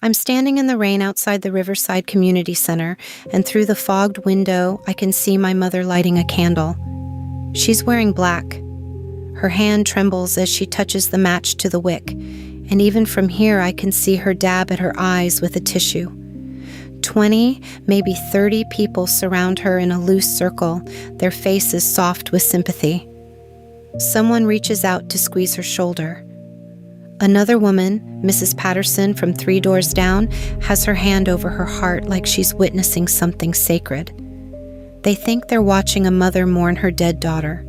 I'm standing in the rain outside the Riverside Community Center, and through the fogged window, I can see my mother lighting a candle. She's wearing black. Her hand trembles as she touches the match to the wick, and even from here I can see her dab at her eyes with a tissue. 20, maybe 30 people surround her in a loose circle, their faces soft with sympathy. Someone reaches out to squeeze her shoulder. Another woman, Mrs. Patterson from 3 doors down, has her hand over her heart like she's witnessing something sacred. They think they're watching a mother mourn her dead daughter.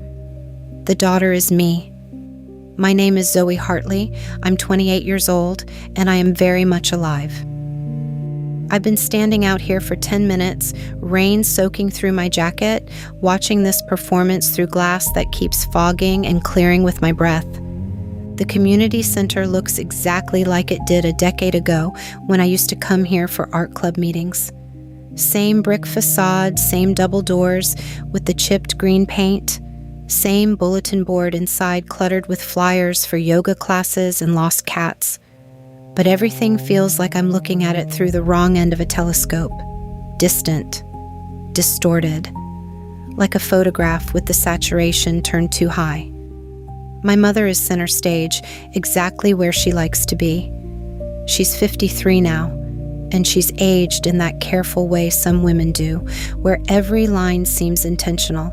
The daughter is me. My name is Zoe Hartley. I'm 28 years old, and I am very much alive. I've been standing out here for 10 minutes, rain soaking through my jacket, watching this performance through glass that keeps fogging and clearing with my breath. The community center looks exactly like it did a decade ago when I used to come here for art club meetings. Same brick facade, same double doors with the chipped green paint, same bulletin board inside cluttered with flyers for yoga classes and lost cats. But everything feels like I'm looking at it through the wrong end of a telescope. Distant, distorted, like a photograph with the saturation turned too high. My mother is center stage, exactly where she likes to be. She's 53 now, and she's aged in that careful way some women do, where every line seems intentional,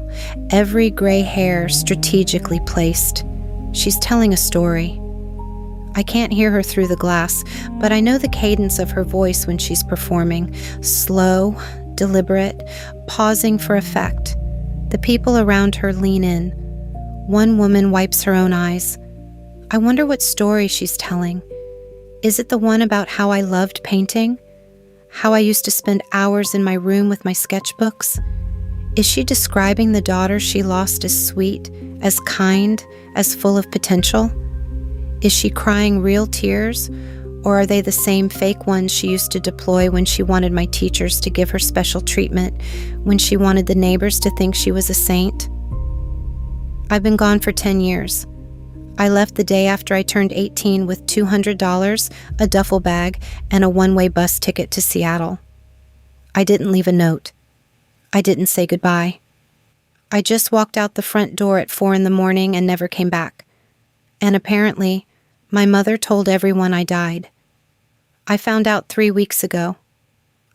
every gray hair strategically placed. She's telling a story. I can't hear her through the glass, but I know the cadence of her voice when she's performing, slow, deliberate, pausing for effect. The people around her lean in. One woman wipes her own eyes. I wonder what story she's telling. Is it the one about how I loved painting? How I used to spend hours in my room with my sketchbooks? Is she describing the daughter she lost as sweet, as kind, as full of potential? Is she crying real tears, or are they the same fake ones she used to deploy when she wanted my teachers to give her special treatment, when she wanted the neighbors to think she was a saint? I've been gone for 10 years. I left the day after I turned 18 with $200, a duffel bag, and a one-way bus ticket to Seattle. I didn't leave a note. I didn't say goodbye. I just walked out the front door at 4 in the morning and never came back. And apparently, my mother told everyone I died. I found out 3 weeks ago.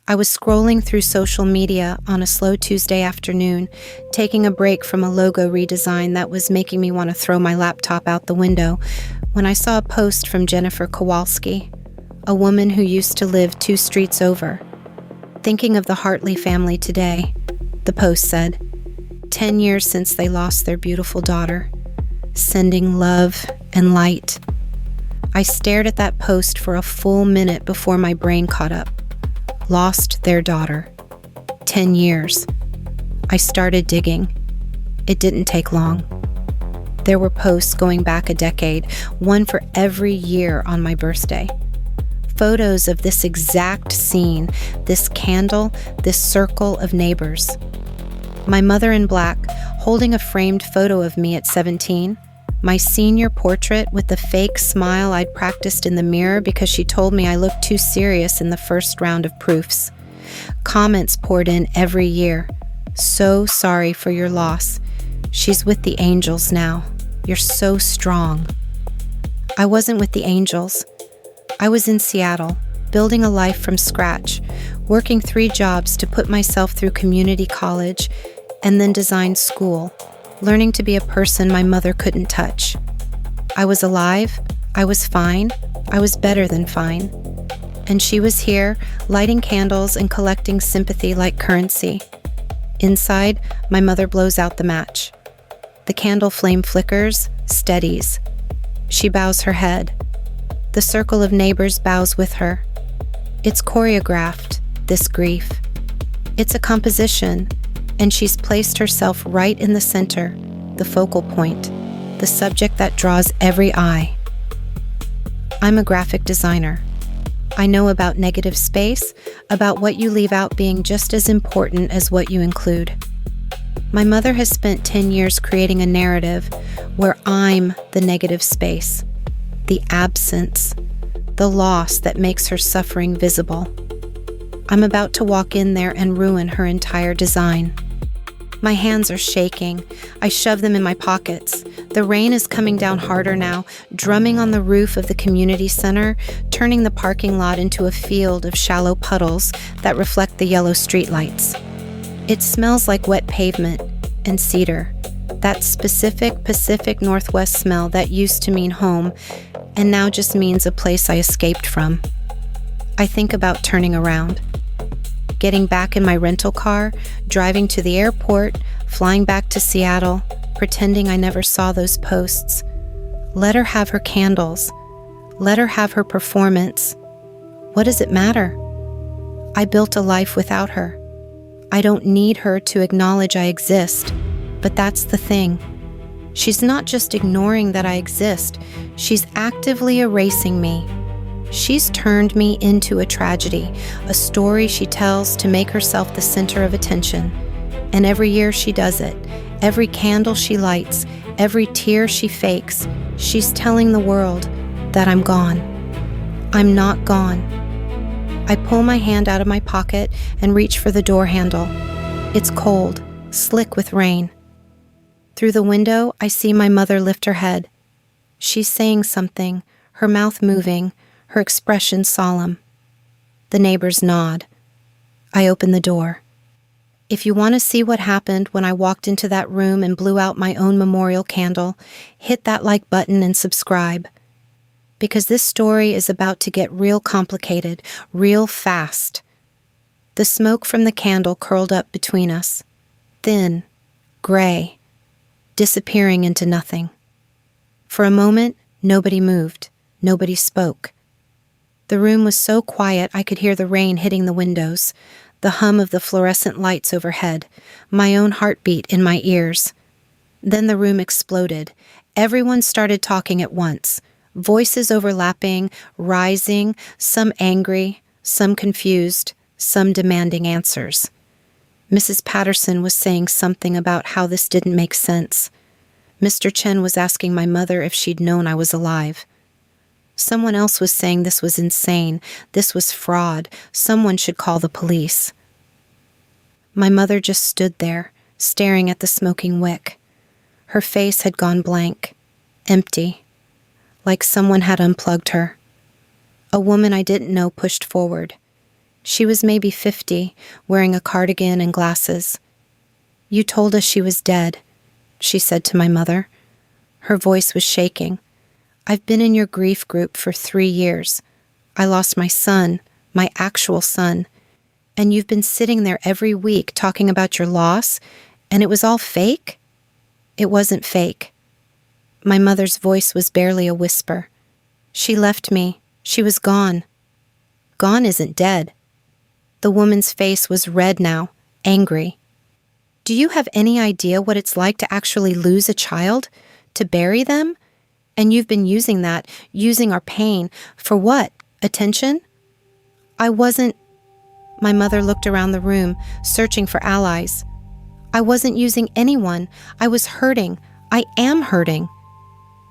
I was scrolling through social media on a slow Tuesday afternoon, taking a break from a logo redesign that was making me want to throw my laptop out the window, when I saw a post from Jennifer Kowalski, a woman who used to live 2 streets over. Thinking of the Hartley family today, the post said, 10 years since they lost their beautiful daughter, sending love and light. I stared at that post for a full minute before my brain caught up. Lost their daughter. 10 years. I started digging. It didn't take long. There were posts going back a decade, one for every year on my birthday. Photos of this exact scene, this candle, this circle of neighbors. My mother in black, holding a framed photo of me at 17, my senior portrait with the fake smile I'd practiced in the mirror because she told me I looked too serious in the first round of proofs. Comments poured in every year. So sorry for your loss. She's with the angels now. You're so strong. I wasn't with the angels. I was in Seattle, building a life from scratch, working 3 jobs to put myself through community college and then design school, learning to be a person my mother couldn't touch. I was alive, I was fine, I was better than fine. And she was here, lighting candles and collecting sympathy like currency. Inside, my mother blows out the match. The candle flame flickers, steadies. She bows her head. The circle of neighbors bows with her. It's choreographed, this grief. It's a composition, and she's placed herself right in the center, the focal point, the subject that draws every eye. I'm a graphic designer. I know about negative space, about what you leave out being just as important as what you include. My mother has spent 10 years creating a narrative where I'm the negative space, the absence, the loss that makes her suffering visible. I'm about to walk in there and ruin her entire design. My hands are shaking. I shove them in my pockets. The rain is coming down harder now, drumming on the roof of the community center, turning the parking lot into a field of shallow puddles that reflect the yellow streetlights. It smells like wet pavement and cedar, that specific Pacific Northwest smell that used to mean home and now just means a place I escaped from. I think about turning around, getting back in my rental car, driving to the airport, flying back to Seattle, pretending I never saw those posts. Let her have her candles. Let her have her performance. What does it matter? I built a life without her. I don't need her to acknowledge I exist, but that's the thing. She's not just ignoring that I exist, she's actively erasing me. She's turned me into a tragedy, a story she tells to make herself the center of attention. And every year she does it. Every candle she lights, every tear she fakes, she's telling the world that I'm gone. I'm not gone. I pull my hand out of my pocket and reach for the door handle. It's cold, slick with rain. Through the window, I see my mother lift her head. She's saying something, her mouth moving, her expression solemn. The neighbors nod. I open the door. If you want to see what happened when I walked into that room and blew out my own memorial candle, hit that like button and subscribe. Because this story is about to get real complicated, real fast. The smoke from the candle curled up between us, thin, gray, disappearing into nothing. For a moment, nobody moved, nobody spoke. The room was so quiet I could hear the rain hitting the windows, the hum of the fluorescent lights overhead, my own heartbeat in my ears. Then the room exploded. Everyone started talking at once, voices overlapping, rising, some angry, some confused, some demanding answers. Mrs. Patterson was saying something about how this didn't make sense. Mr. Chen was asking my mother if she'd known I was alive. Someone else was saying this was insane, this was fraud, someone should call the police. My mother just stood there, staring at the smoking wick. Her face had gone blank, empty, like someone had unplugged her. A woman I didn't know pushed forward. She was maybe 50, wearing a cardigan and glasses. "You told us she was dead," she said to my mother. Her voice was shaking. "I've been in your grief group for 3 years. I lost my son, my actual son, and you've been sitting there every week talking about your loss, and it was all fake?" It wasn't fake. My mother's voice was barely a whisper. "She left me. She was gone." "Gone isn't dead." The woman's face was red now, angry. "Do you have any idea what it's like to actually lose a child? To bury them? And you've been using that, using our pain, for what? Attention?" I wasn't... My mother looked around the room, searching for allies. "I wasn't using anyone. I was hurting. I am hurting."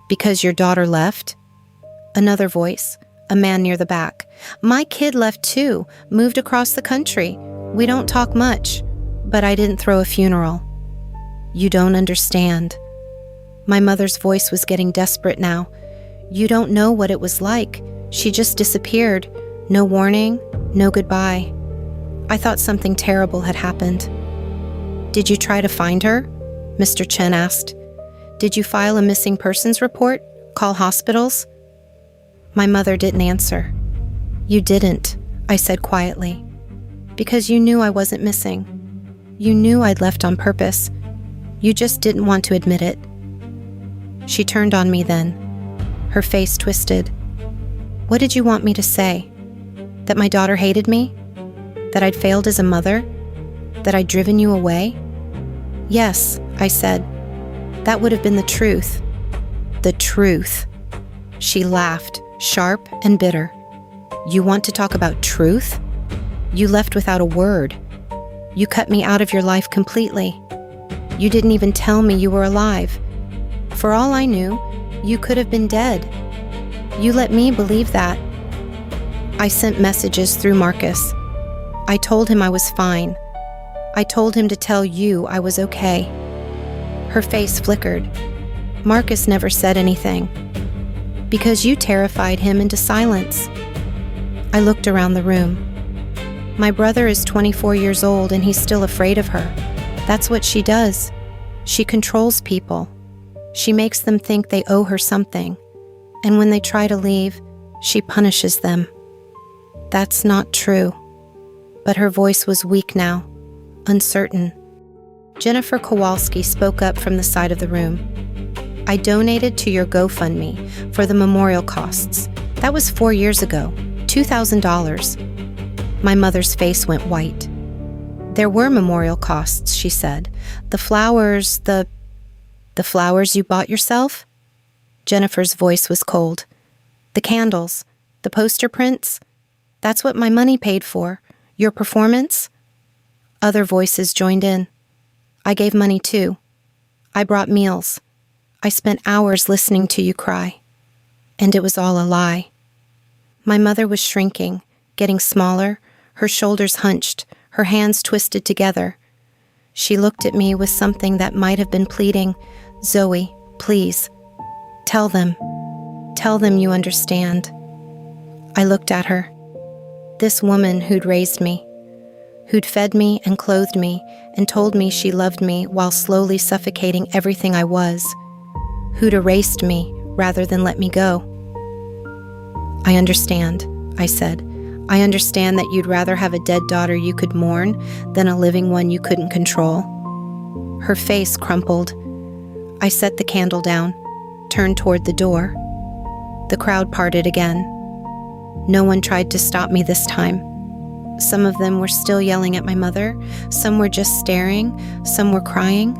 "Because your daughter left?" Another voice, a man near the back. "My kid left too, moved across the country. We don't talk much, but I didn't throw a funeral." "You don't understand." My mother's voice was getting desperate now. "You don't know what it was like. She just disappeared. No warning, no goodbye. I thought something terrible had happened." "Did you try to find her?" Mr. Chen asked. "Did you file a missing persons report? Call hospitals?" My mother didn't answer. "You didn't," I said quietly, "because you knew I wasn't missing. You knew I'd left on purpose. You just didn't want to admit it." She turned on me then, her face twisted. "What did you want me to say? That my daughter hated me? That I'd failed as a mother? That I'd driven you away?" "Yes," I said. "That would have been the truth." "The truth." She laughed, sharp and bitter. "You want to talk about truth? You left without a word. You cut me out of your life completely. You didn't even tell me you were alive. For all I knew, you could have been dead. You let me believe that. I sent messages through Marcus. I told him I was fine. I told him to tell you I was okay. Her face flickered. Marcus never said anything. Because you terrified him into silence. I looked around the room. My brother is 24 years old and he's still afraid of her. That's what she does. She controls people. She makes them think they owe her something. And when they try to leave, she punishes them. That's not true. But her voice was weak now, uncertain. Jennifer Kowalski spoke up from the side of the room. I donated to your GoFundMe for the memorial costs. That was 4 years ago, $2,000. My mother's face went white. There were memorial costs, she said. The flowers, the flowers you bought yourself? Jennifer's voice was cold. The candles, the poster prints? That's what my money paid for. Your performance? Other voices joined in. I gave money too. I brought meals. I spent hours listening to you cry. And it was all a lie. My mother was shrinking, getting smaller, her shoulders hunched, her hands twisted together. She looked at me with something that might have been pleading. Zoe, please. Tell them. Tell them you understand. I looked at her. This woman who'd raised me, who'd fed me and clothed me and told me she loved me while slowly suffocating everything I was, who'd erased me rather than let me go. I understand, I said. I understand that you'd rather have a dead daughter you could mourn than a living one you couldn't control. Her face crumpled. I set the candle down, turned toward the door. The crowd parted again. No one tried to stop me this time. Some of them were still yelling at my mother, some were just staring, some were crying.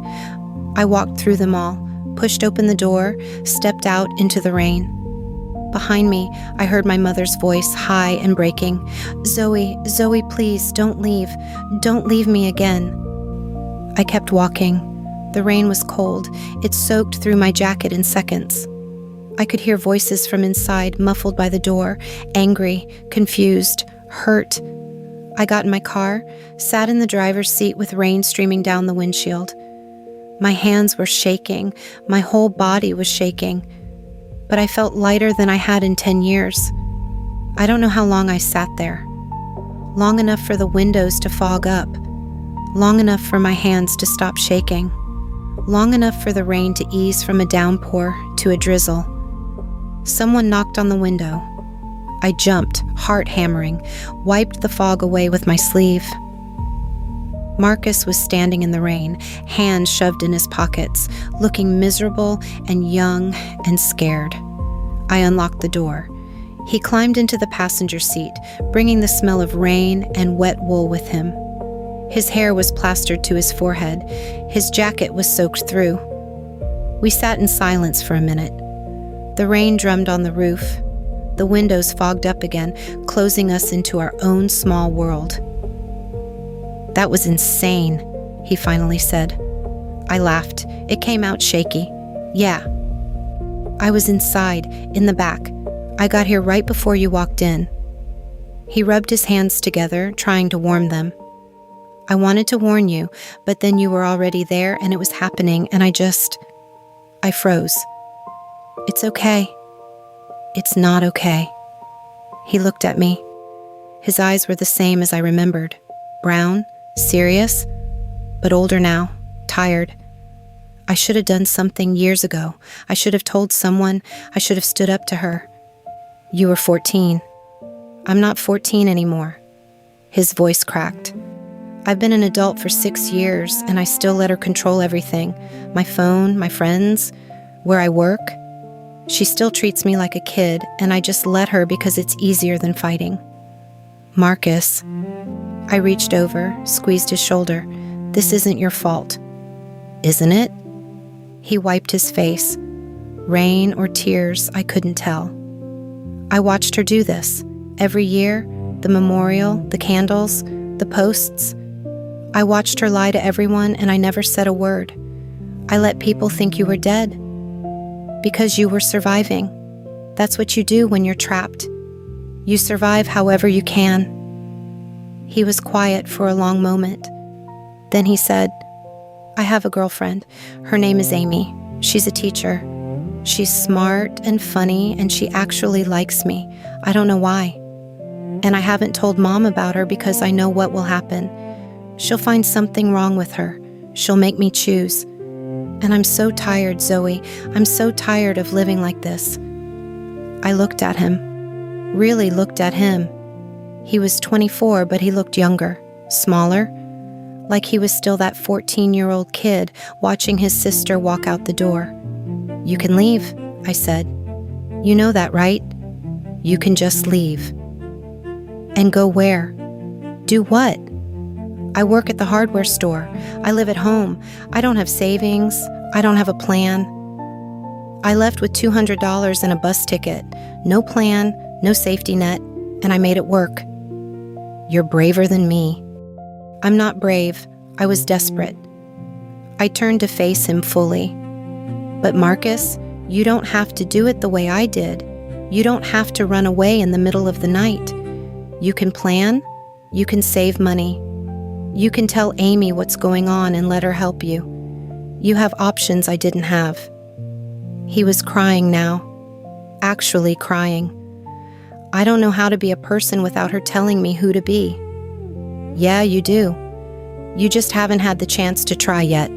I walked through them all, pushed open the door, stepped out into the rain. Behind me, I heard my mother's voice, high and breaking. Zoe, please, don't leave. Don't leave me again. I kept walking. The rain was cold. It soaked through my jacket in seconds. I could hear voices from inside, muffled by the door, angry, confused, hurt. I got in my car, sat in the driver's seat with rain streaming down the windshield. My hands were shaking. My whole body was shaking. But I felt lighter than I had in 10 years. I don't know how long I sat there. Long enough for the windows to fog up. Long enough for my hands to stop shaking. Long enough for the rain to ease from a downpour to a drizzle. Someone knocked on the window. I jumped, heart hammering, wiped the fog away with my sleeve. Marcus was standing in the rain, hands shoved in his pockets, looking miserable and young and scared. I unlocked the door. He climbed into the passenger seat, bringing the smell of rain and wet wool with him. His hair was plastered to his forehead. His jacket was soaked through. We sat in silence for a minute. The rain drummed on the roof. The windows fogged up again, closing us into our own small world. That was insane, he finally said. I laughed. It came out shaky. Yeah. I was inside, in the back. I got here right before you walked in. He rubbed his hands together, trying to warm them. I wanted to warn you, but then you were already there and it was happening, and I froze. It's okay. It's not okay. He looked at me. His eyes were the same as I remembered. Brown, serious, but older now, tired. I should have done something years ago. I should have told someone. I should have stood up to her. You were 14. I'm not 14 anymore. His voice cracked. I've been an adult for 6 years, and I still let her control everything. My phone, my friends, where I work. She still treats me like a kid, and I just let her because it's easier than fighting. Marcus. I reached over, squeezed his shoulder. This isn't your fault. Isn't it? He wiped his face. Rain or tears, I couldn't tell. I watched her do this. Every year, the memorial, the candles, the posts. I watched her lie to everyone, and I never said a word. I let people think you were dead. Because you were surviving. That's what you do when you're trapped. You survive however you can." He was quiet for a long moment. Then he said, "I have a girlfriend. Her name is Amy. She's a teacher. She's smart and funny, and she actually likes me. I don't know why. And I haven't told Mom about her because I know what will happen. She'll find something wrong with her. She'll make me choose. And I'm so tired, Zoe. I'm so tired of living like this." I looked at him. Really looked at him. He was 24, but he looked younger, smaller, like he was still that 14-year-old kid watching his sister walk out the door. "You can leave," I said. "You know that, right? You can just leave." "And go where? Do what?" "I work at the hardware store. I live at home. I don't have savings. I don't have a plan." I left with $200 and a bus ticket. No plan, no safety net, and I made it work. "You're braver than me." "I'm not brave. I was desperate." I turned to face him fully. "But Marcus, you don't have to do it the way I did. You don't have to run away in the middle of the night. You can plan. You can save money. You can tell Amy what's going on and let her help you. You have options I didn't have." He was crying now. Actually crying. "I don't know how to be a person without her telling me who to be." "Yeah, you do. You just haven't had the chance to try yet."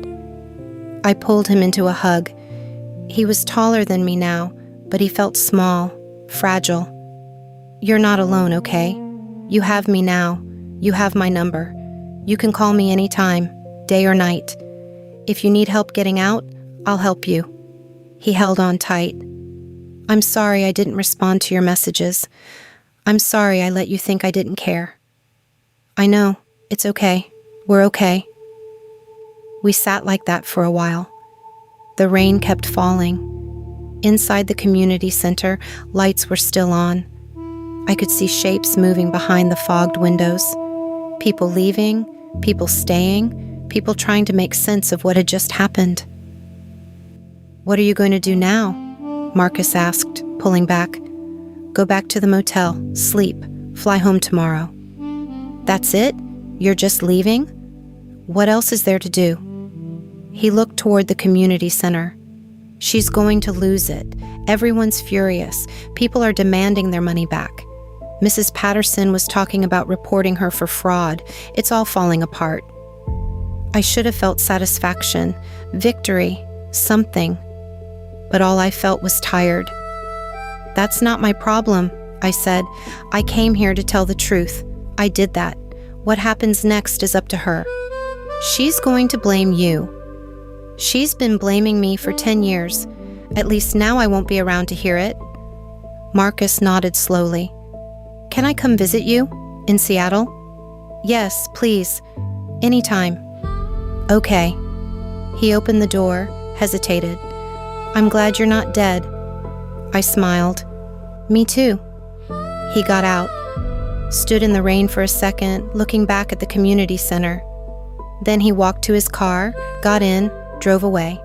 I pulled him into a hug. He was taller than me now, but he felt small, fragile. "You're not alone, okay? You have me now. You have my number. You can call me anytime, day or night. If you need help getting out, I'll help you." He held on tight. "I'm sorry I didn't respond to your messages. I'm sorry I let you think I didn't care." "I know. It's okay. We're okay." We sat like that for a while. The rain kept falling. Inside the community center, lights were still on. I could see shapes moving behind the fogged windows. People leaving, people staying, people trying to make sense of what had just happened. "What are you going to do now?" Marcus asked, pulling back. "Go back to the motel, sleep, fly home tomorrow." "That's it? You're just leaving? What else is there to do?" He looked toward the community center. "She's going to lose it. Everyone's furious. People are demanding their money back. Mrs. Patterson was talking about reporting her for fraud. It's all falling apart." I should have felt satisfaction, victory, something. But all I felt was tired. "That's not my problem," I said. "I came here to tell the truth. I did that. What happens next is up to her. She's going to blame you. She's been blaming me for 10 years. At least now I won't be around to hear it." Marcus nodded slowly. "Can I come visit you? In Seattle?" "Yes, please. Anytime." "Okay." He opened the door, hesitated. "I'm glad you're not dead." I smiled. "Me too." He got out, stood in the rain for a second, looking back at the community center. Then he walked to his car, got in, drove away.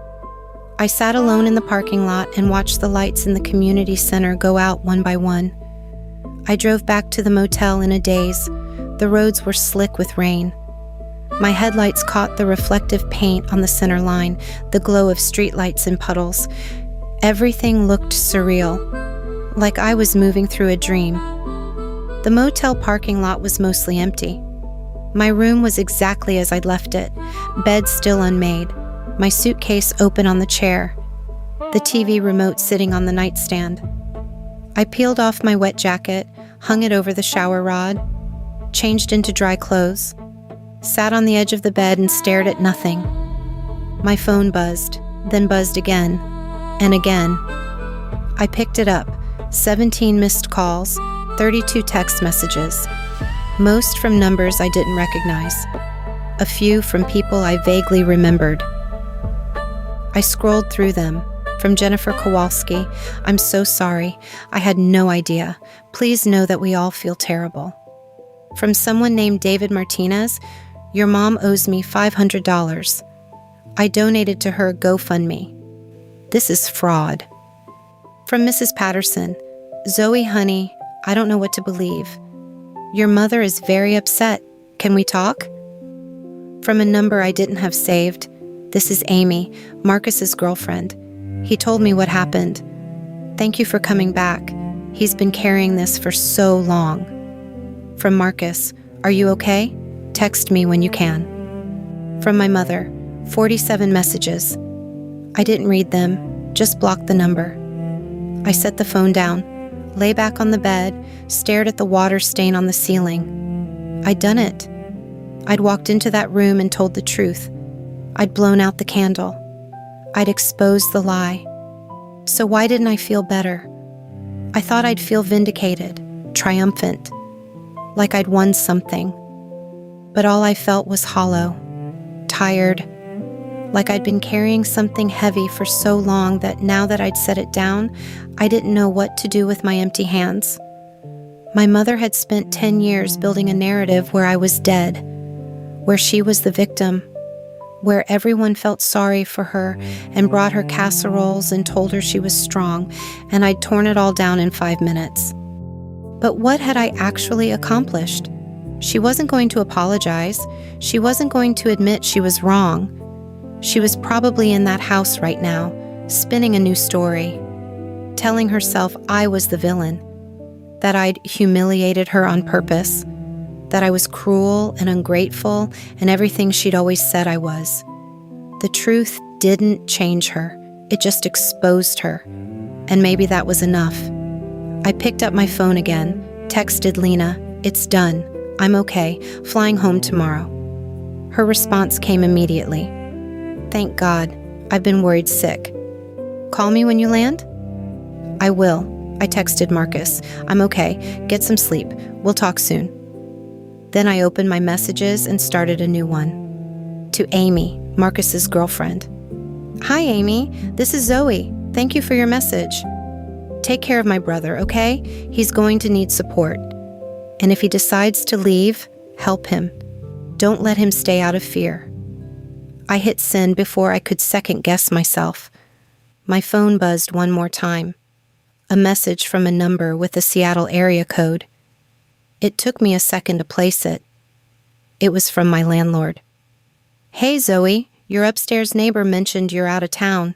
I sat alone in the parking lot and watched the lights in the community center go out one by one. I drove back to the motel in a daze. The roads were slick with rain. My headlights caught the reflective paint on the center line, the glow of streetlights and puddles. Everything looked surreal, like I was moving through a dream. The motel parking lot was mostly empty. My room was exactly as I'd left it, bed still unmade, my suitcase open on the chair, the TV remote sitting on the nightstand. I peeled off my wet jacket, hung it over the shower rod, changed into dry clothes, sat on the edge of the bed and stared at nothing. My phone buzzed, then buzzed again, and again. I picked it up, 17 missed calls, 32 text messages, most from numbers I didn't recognize, a few from people I vaguely remembered. I scrolled through them. From Jennifer Kowalski, "I'm so sorry. I had no idea. Please know that we all feel terrible." From someone named David Martinez, "Your mom owes me $500. I donated to her GoFundMe. This is fraud." From Mrs. Patterson, "Zoe, honey, I don't know what to believe. Your mother is very upset. Can we talk? From a number I didn't have saved. This is Amy, Marcus's girlfriend. He told me what happened. Thank you for coming back. He's been carrying this for so long. From Marcus, are you okay? Text me when you can. From my mother, 47 messages. I didn't read them, just blocked the number. I set the phone down, lay back on the bed, stared at the water stain on the ceiling. I'd done it. I'd walked into that room and told the truth. I'd blown out the candle. I'd exposed the lie. So why didn't I feel better? I thought I'd feel vindicated, triumphant, like I'd won something. But all I felt was hollow, tired, like I'd been carrying something heavy for so long that now that I'd set it down, I didn't know what to do with my empty hands. My mother had spent 10 years building a narrative where I was dead, where she was the victim, where everyone felt sorry for her and brought her casseroles and told her she was strong, and I'd torn it all down in 5 minutes. But what had I actually accomplished? She wasn't going to apologize. She wasn't going to admit she was wrong. She was probably in that house right now, spinning a new story, telling herself I was the villain, that I'd humiliated her on purpose, that I was cruel and ungrateful and everything she'd always said I was. The truth didn't change her. It just exposed her. And maybe that was enough. I picked up my phone again, texted Lena, "It's done. I'm okay, flying home tomorrow." Her response came immediately. "Thank God. I've been worried sick. Call me when you land?" "I will." I texted Marcus. "I'm okay. Get some sleep. We'll talk soon." Then I opened my messages and started a new one. To Amy, Marcus's girlfriend. "Hi, Amy. This is Zoe. Thank you for your message. Take care of my brother, okay? He's going to need support. And if he decides to leave, help him. Don't let him stay out of fear." I hit send before I could second-guess myself. My phone buzzed one more time. A message from a number with a Seattle area code. It took me a second to place it. It was from my landlord. "Hey, Zoe, your upstairs neighbor mentioned you're out of town.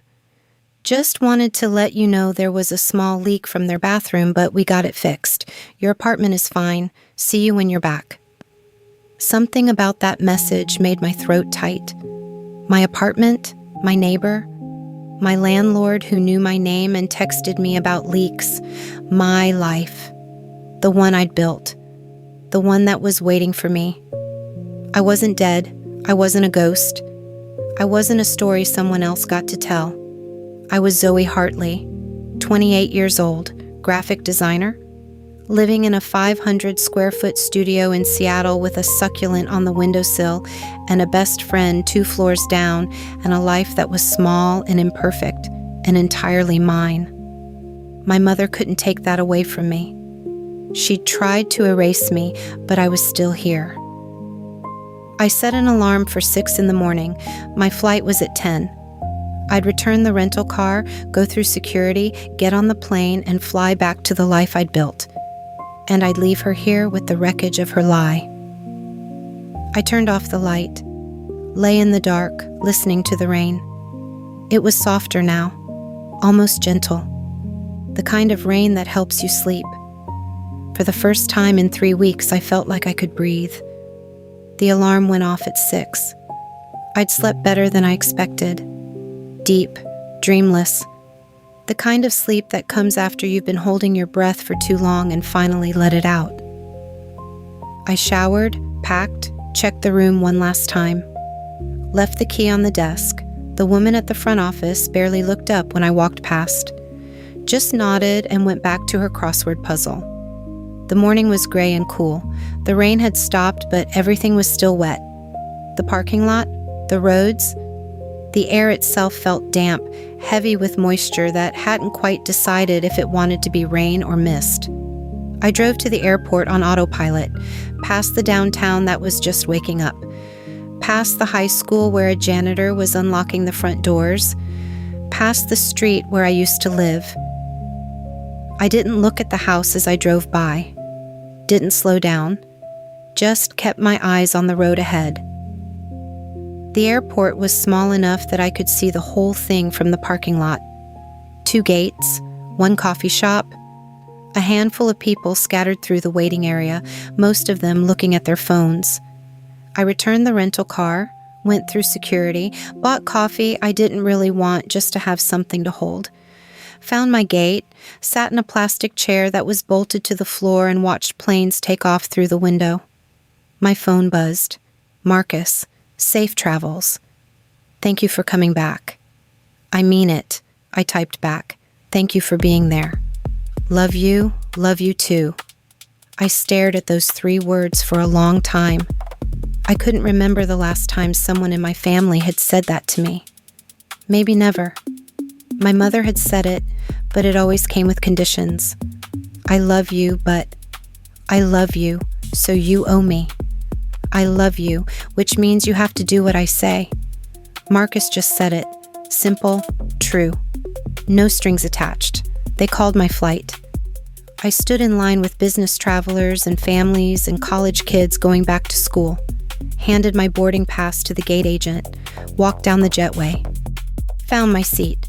Just wanted to let you know there was a small leak from their bathroom, but we got it fixed. Your apartment is fine. See you when you're back." Something about that message made my throat tight. My apartment, my neighbor, my landlord who knew my name and texted me about leaks, my life, the one I'd built, the one that was waiting for me. I wasn't dead. I wasn't a ghost. I wasn't a story someone else got to tell. I was Zoe Hartley, 28 years old, graphic designer, living in a 500-square-foot studio in Seattle with a succulent on the windowsill and a best friend 2 floors down, and a life that was small and imperfect and entirely mine. My mother couldn't take that away from me. She tried to erase me, but I was still here. I set an alarm for 6 in the morning. My flight was at 10. I'd return the rental car, go through security, get on the plane, and fly back to the life I'd built. And I'd leave her here with the wreckage of her lie. I turned off the light, lay in the dark, listening to the rain. It was softer now, almost gentle, the kind of rain that helps you sleep. For the first time in 3 weeks, I felt like I could breathe. The alarm went off at 6. I'd slept better than I expected. Deep, dreamless, the kind of sleep that comes after you've been holding your breath for too long and finally let it out. I showered, packed, checked the room one last time, left the key on the desk. The woman at the front office barely looked up when I walked past, just nodded and went back to her crossword puzzle. The morning was gray and cool. The rain had stopped, but everything was still wet. The parking lot, the roads, the air itself felt damp, heavy with moisture that hadn't quite decided if it wanted to be rain or mist. I drove to the airport on autopilot, past the downtown that was just waking up, past the high school where a janitor was unlocking the front doors, past the street where I used to live. I didn't look at the house as I drove by, didn't slow down, just kept my eyes on the road ahead. The airport was small enough that I could see the whole thing from the parking lot. 2 gates, 1 coffee shop, a handful of people scattered through the waiting area, most of them looking at their phones. I returned the rental car, went through security, bought coffee I didn't really want just to have something to hold. Found my gate, sat in a plastic chair that was bolted to the floor and watched planes take off through the window. My phone buzzed. Marcus, safe travels. Thank you for coming back. I mean it, I typed back. Thank you for being there. Love you too. I stared at those 3 words for a long time. I couldn't remember the last time someone in my family had said that to me. Maybe never. My mother had said it, but it always came with conditions. I love you, but I love you, so you owe me. I love you, which means you have to do what I say. Marcus just said it. Simple, true. No strings attached. They called my flight. I stood in line with business travelers and families and college kids going back to school, handed my boarding pass to the gate agent, walked down the jetway. Found my seat.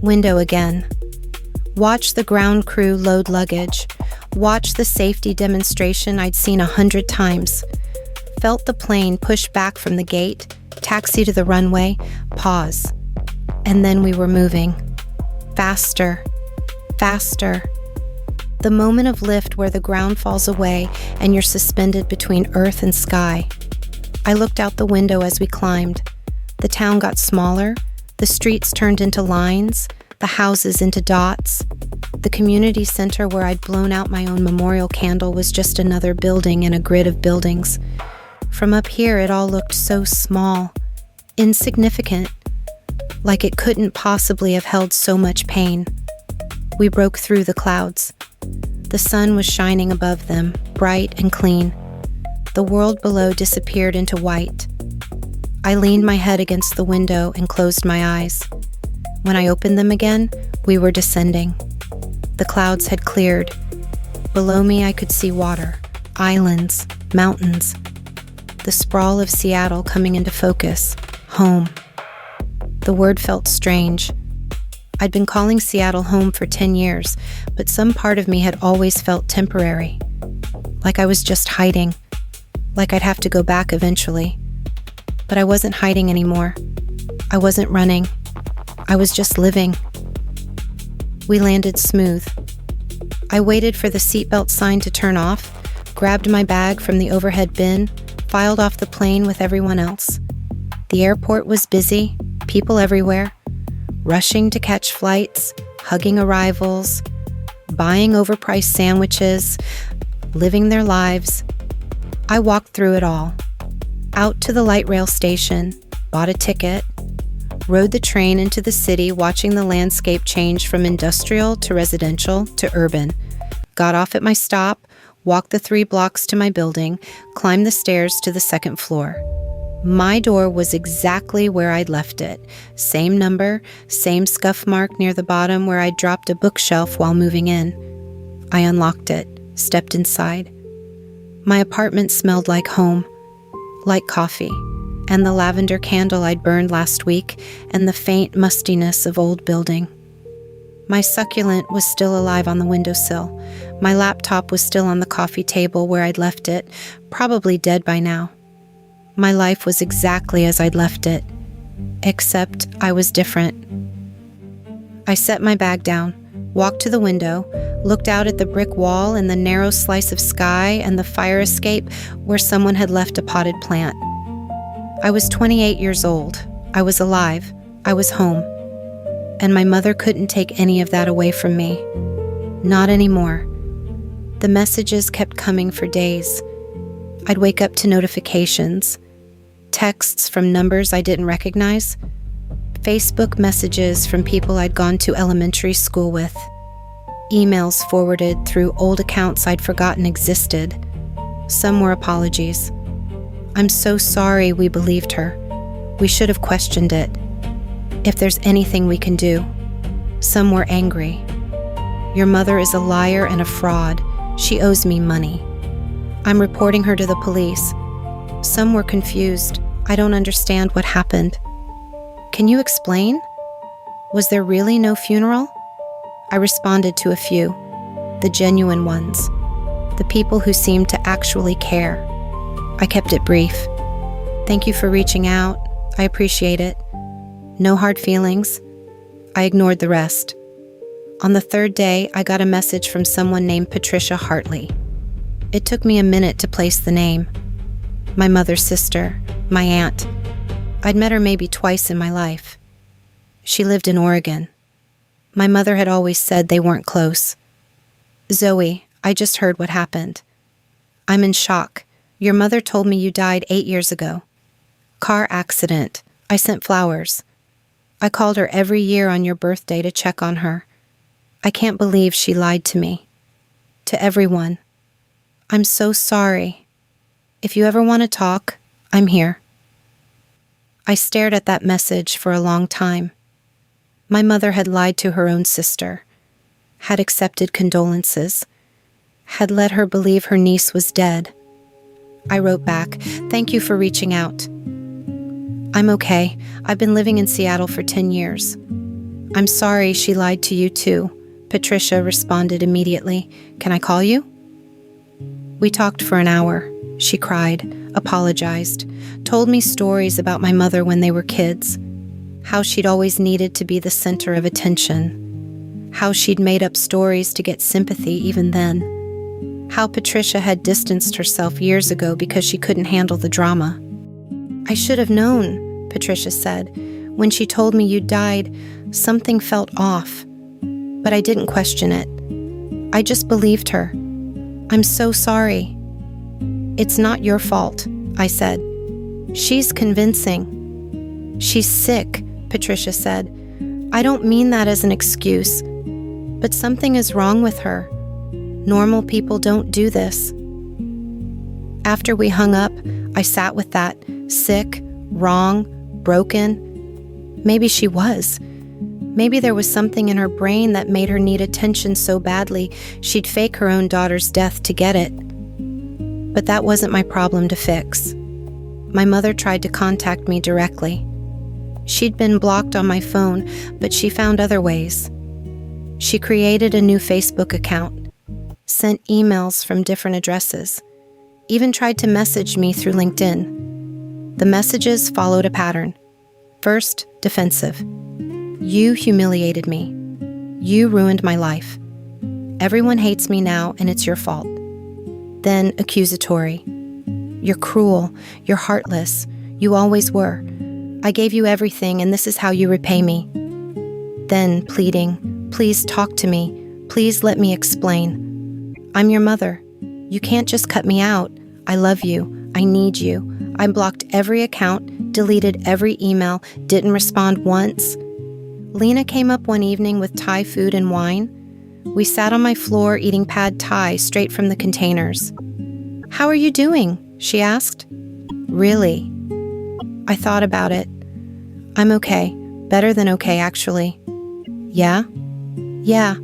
Window again. Watched the ground crew load luggage. Watched the safety demonstration I'd seen 100 times. Felt the plane push back from the gate, taxi to the runway, pause. And then we were moving. Faster. Faster. The moment of lift where the ground falls away and you're suspended between earth and sky. I looked out the window as we climbed. The town got smaller. The streets turned into lines, the houses into dots. The community center where I'd blown out my own memorial candle was just another building in a grid of buildings. From up here, it all looked so small, insignificant, like it couldn't possibly have held so much pain. We broke through the clouds. The sun was shining above them, bright and clean. The world below disappeared into white. I leaned my head against the window and closed my eyes. When I opened them again, we were descending. The clouds had cleared. Below me, I could see water, islands, mountains. The sprawl of Seattle coming into focus. Home. The word felt strange. I'd been calling Seattle home for 10 years, but some part of me had always felt temporary. Like I was just hiding. Like I'd have to go back eventually. But I wasn't hiding anymore. I wasn't running. I was just living. We landed smooth. I waited for the seatbelt sign to turn off, grabbed my bag from the overhead bin, filed off the plane with everyone else. The airport was busy, people everywhere, rushing to catch flights, hugging arrivals, buying overpriced sandwiches, living their lives. I walked through it all. Out to the light rail station, bought a ticket, rode the train into the city watching the landscape change from industrial to residential to urban, got off at my stop, walked the 3 blocks to my building, climbed the stairs to the 2nd floor. My door was exactly where I'd left it. Same number, same scuff mark near the bottom where I'd dropped a bookshelf while moving in. I unlocked it, stepped inside. My apartment smelled like home. Like coffee, and the lavender candle I'd burned last week, and the faint mustiness of old building. My succulent was still alive on the windowsill. My laptop was still on the coffee table where I'd left it, probably dead by now. My life was exactly as I'd left it, except I was different. I set my bag down, walked to the window, looked out at the brick wall and the narrow slice of sky and the fire escape where someone had left a potted plant. I was 28 years old. I was alive. I was home. And my mother couldn't take any of that away from me. Not anymore. The messages kept coming for days. I'd wake up to notifications, texts from numbers I didn't recognize, Facebook messages from people I'd gone to elementary school with, emails forwarded through old accounts I'd forgotten existed. Some were apologies. I'm so sorry we believed her. We should have questioned it. If there's anything we can do. Some were angry. Your mother is a liar and a fraud. She owes me money. I'm reporting her to the police. Some were confused. I don't understand what happened. Can you explain? Was there really no funeral? I responded to a few, the genuine ones, the people who seemed to actually care. I kept it brief. Thank you for reaching out. I appreciate it. No hard feelings. I ignored the rest. On the third day, I got a message from someone named Patricia Hartley. It took me a minute to place the name. My mother's sister, my aunt. I'd met her maybe twice in my life. She lived in Oregon. My mother had always said they weren't close. Zoe, I just heard what happened. I'm in shock. Your mother told me you died 8 years ago. Car accident. I sent flowers. I called her every year on your birthday to check on her. I can't believe she lied to me. To everyone. I'm so sorry. If you ever want to talk, I'm here. I stared at that message for a long time. My mother had lied to her own sister, had accepted condolences, had let her believe her niece was dead. I wrote back, "Thank you for reaching out. I'm okay. I've been living in Seattle for 10 years. I'm sorry she lied to you too." Patricia responded immediately. "Can I call you?" We talked for an hour. She cried, apologized, told me stories about my mother when they were kids, how she'd always needed to be the center of attention, how she'd made up stories to get sympathy even then, how Patricia had distanced herself years ago because she couldn't handle the drama. "I should have known," Patricia said. "When she told me you died, something felt off, but I didn't question it. I just believed her. I'm so sorry." "It's not your fault," I said. "She's convincing." "She's sick," Patricia said. "I don't mean that as an excuse, but something is wrong with her. Normal people don't do this." After we hung up, I sat with that, sick, wrong, broken. Maybe she was. Maybe there was something in her brain that made her need attention so badly she'd fake her own daughter's death to get it. But that wasn't my problem to fix. My mother tried to contact me directly. She'd been blocked on my phone, but she found other ways. She created a new Facebook account, sent emails from different addresses, even tried to message me through LinkedIn. The messages followed a pattern. First, defensive. "You humiliated me. You ruined my life. Everyone hates me now, and it's your fault." Then accusatory. "You're cruel. You're heartless. You always were. I gave you everything, and this is how you repay me." Then pleading, "Please talk to me. Please let me explain. I'm your mother. You can't just cut me out. I love you. I need you. I blocked every account, deleted every email, didn't respond once." Lena came up one evening with Thai food and wine. We sat on my floor eating pad Thai straight from the containers. "How are you doing?" she asked. "Really?" I thought about it. "I'm okay. Better than okay, actually." "Yeah?" "Yeah.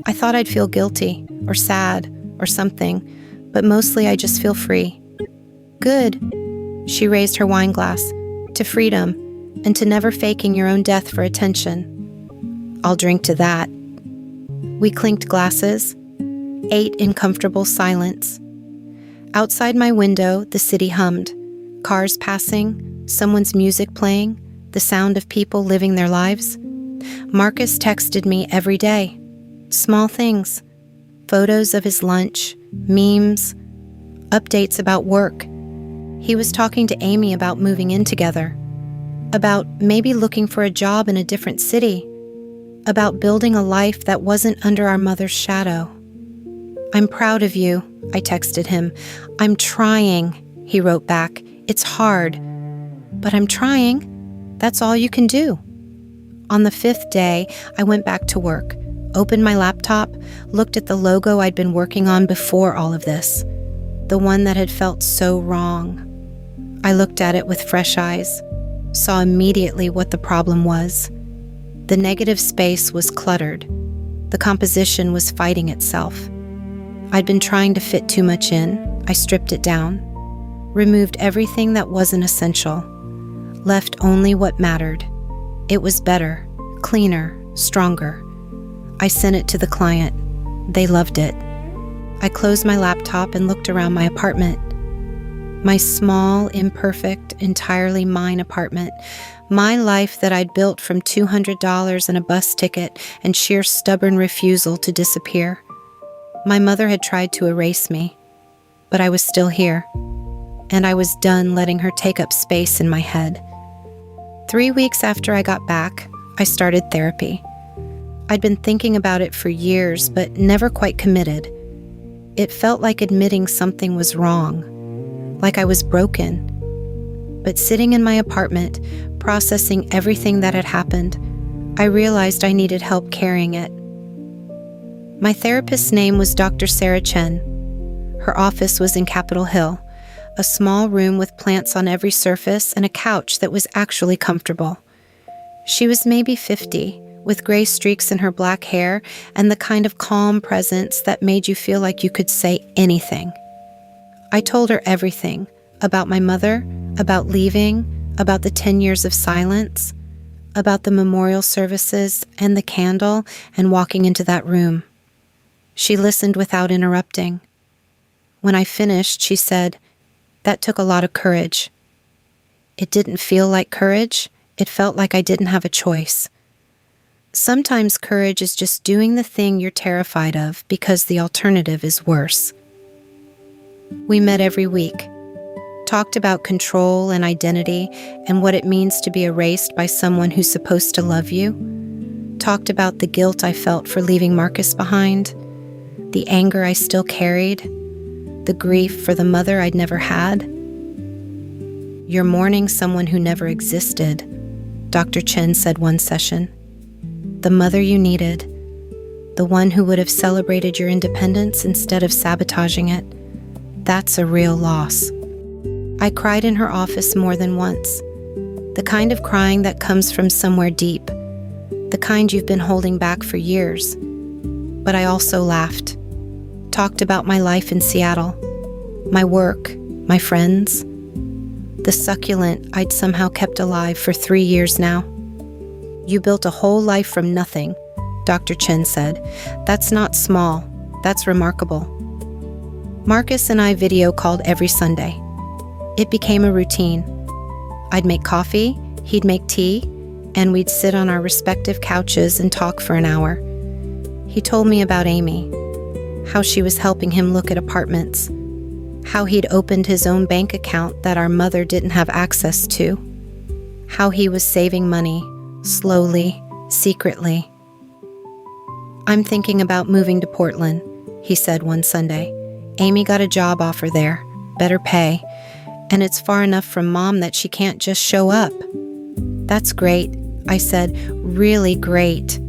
I thought I'd feel guilty, or sad, or something, but mostly I just feel free." "Good." She raised her wine glass. "To freedom, and to never faking your own death for attention." "I'll drink to that." We clinked glasses, ate in comfortable silence. Outside my window, the city hummed. Cars passing, someone's music playing, the sound of people living their lives. Marcus texted me every day. Small things. Photos of his lunch, memes, updates about work. He was talking to Amy about moving in together, about maybe looking for a job in a different city, about building a life that wasn't under our mother's shadow. "I'm proud of you," I texted him. "I'm trying," he wrote back. "It's hard, but I'm trying. That's all you can do." On the 5th day, I went back to work, opened my laptop, looked at the logo I'd been working on before all of this, the one that had felt so wrong. I looked at it with fresh eyes, saw immediately what the problem was. The negative space was cluttered. The composition was fighting itself. I'd been trying to fit too much in. I stripped it down, removed everything that wasn't essential, left only what mattered. It was better, cleaner, stronger. I sent it to the client. They loved it. I closed my laptop and looked around my apartment. My small, imperfect, entirely mine apartment. My life that I'd built from $200 and a bus ticket and sheer stubborn refusal to disappear. My mother had tried to erase me, but I was still here, and I was done letting her take up space in my head. 3 weeks after I got back, I started therapy. I'd been thinking about it for years, but never quite committed. It felt like admitting something was wrong, like I was broken. But sitting in my apartment, processing everything that had happened, I realized I needed help carrying it. My therapist's name was Dr. Sarah Chen. Her office was in Capitol Hill, a small room with plants on every surface and a couch that was actually comfortable. She was maybe 50, with gray streaks in her black hair and the kind of calm presence that made you feel like you could say anything. I told her everything, about my mother, about leaving, about the 10 years of silence, about the memorial services and the candle and walking into that room. She listened without interrupting. When I finished, she said, "That took a lot of courage." It didn't feel like courage. It felt like I didn't have a choice. Sometimes courage is just doing the thing you're terrified of because the alternative is worse. We met every week, talked about control and identity and what it means to be erased by someone who's supposed to love you, talked about the guilt I felt for leaving Marcus behind, the anger I still carried, the grief for the mother I'd never had. "You're mourning someone who never existed," Dr. Chen said one session. "The mother you needed, the one who would have celebrated your independence instead of sabotaging it. That's a real loss." I cried in her office more than once, the kind of crying that comes from somewhere deep, the kind you've been holding back for years. But I also laughed, talked about my life in Seattle, my work, my friends, the succulent I'd somehow kept alive for 3 years now. "You built a whole life from nothing," Dr. Chen said. "That's not small, that's remarkable." Marcus and I video called every Sunday. It became a routine. I'd make coffee, he'd make tea, and we'd sit on our respective couches and talk for an hour. He told me about Amy, how she was helping him look at apartments, how he'd opened his own bank account that our mother didn't have access to, how he was saving money, slowly, secretly. "I'm thinking about moving to Portland," he said one Sunday. "Amy got a job offer there, better pay, and it's far enough from Mom that she can't just show up." "That's great," I said, "really great."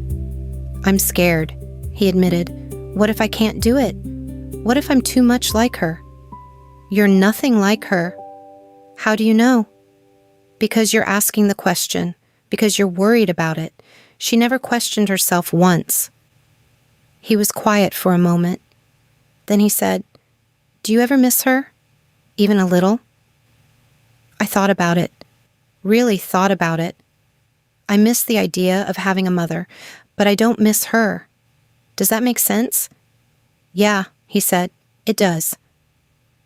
"I'm scared," he admitted. "What if I can't do it? What if I'm too much like her?" "You're nothing like her." "How do you know?" "Because you're asking the question, because you're worried about it. She never questioned herself once." He was quiet for a moment. Then he said, "Do you ever miss her? Even a little?" I thought about it, really thought about it. I miss the idea of having a mother, but I don't miss her. Does that make sense? "Yeah," he said, "it does."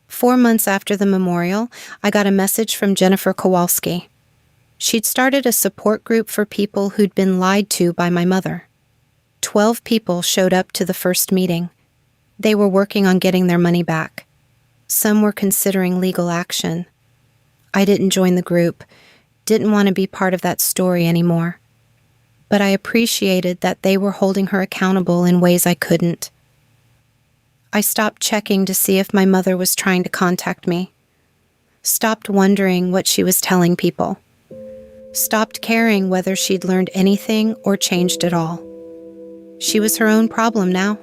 4 months after the memorial, I got a message from Jennifer Kowalski. She'd started a support group for people who'd been lied to by my mother. 12 people showed up to the first meeting. They were working on getting their money back. Some were considering legal action. I didn't join the group, didn't want to be part of that story anymore. But I appreciated that they were holding her accountable in ways I couldn't. I stopped checking to see if my mother was trying to contact me. Stopped wondering what she was telling people. Stopped caring whether she'd learned anything or changed at all. She was her own problem now.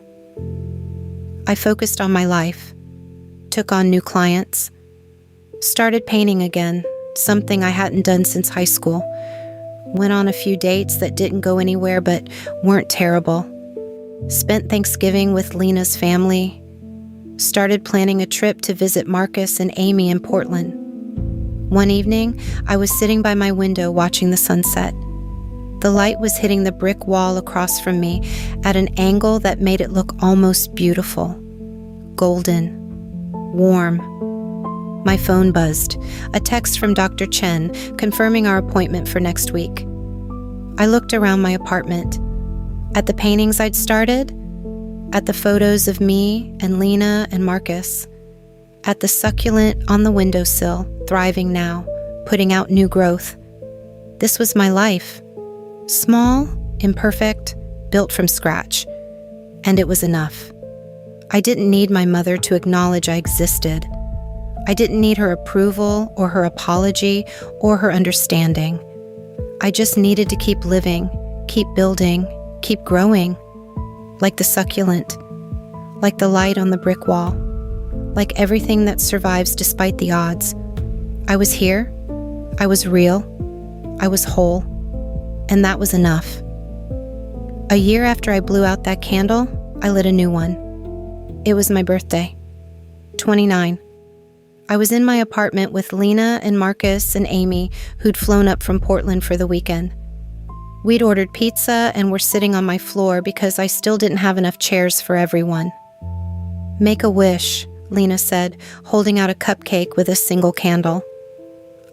I focused on my life, took on new clients, started painting again, something I hadn't done since high school. Went on a few dates that didn't go anywhere but weren't terrible. spent Thanksgiving with Lena's family, started planning a trip to visit Marcus and Amy in Portland. One evening, I was sitting by my window watching the sunset. The light was hitting the brick wall across from me at an angle that made it look almost beautiful. Golden. Warm. My phone buzzed, a text from Dr. Chen confirming our appointment for next week. I looked around my apartment, at the paintings I'd started, at the photos of me and Lena and Marcus, at the succulent on the windowsill, thriving now, putting out new growth. This was my life. Small, imperfect, built from scratch. And it was enough. I didn't need my mother to acknowledge I existed. I didn't need her approval or her apology or her understanding. I just needed to keep living, keep building, keep growing. Like the succulent, like the light on the brick wall, like everything that survives despite the odds. I was here, I was real, I was whole, and that was enough. A year after I blew out that candle, I lit a new one. It was my birthday, 29. I was in my apartment with Lena and Marcus and Amy, who'd flown up from Portland for the weekend. We'd ordered pizza and were sitting on my floor because I still didn't have enough chairs for everyone. "Make a wish," Lena said, holding out a cupcake with a single candle.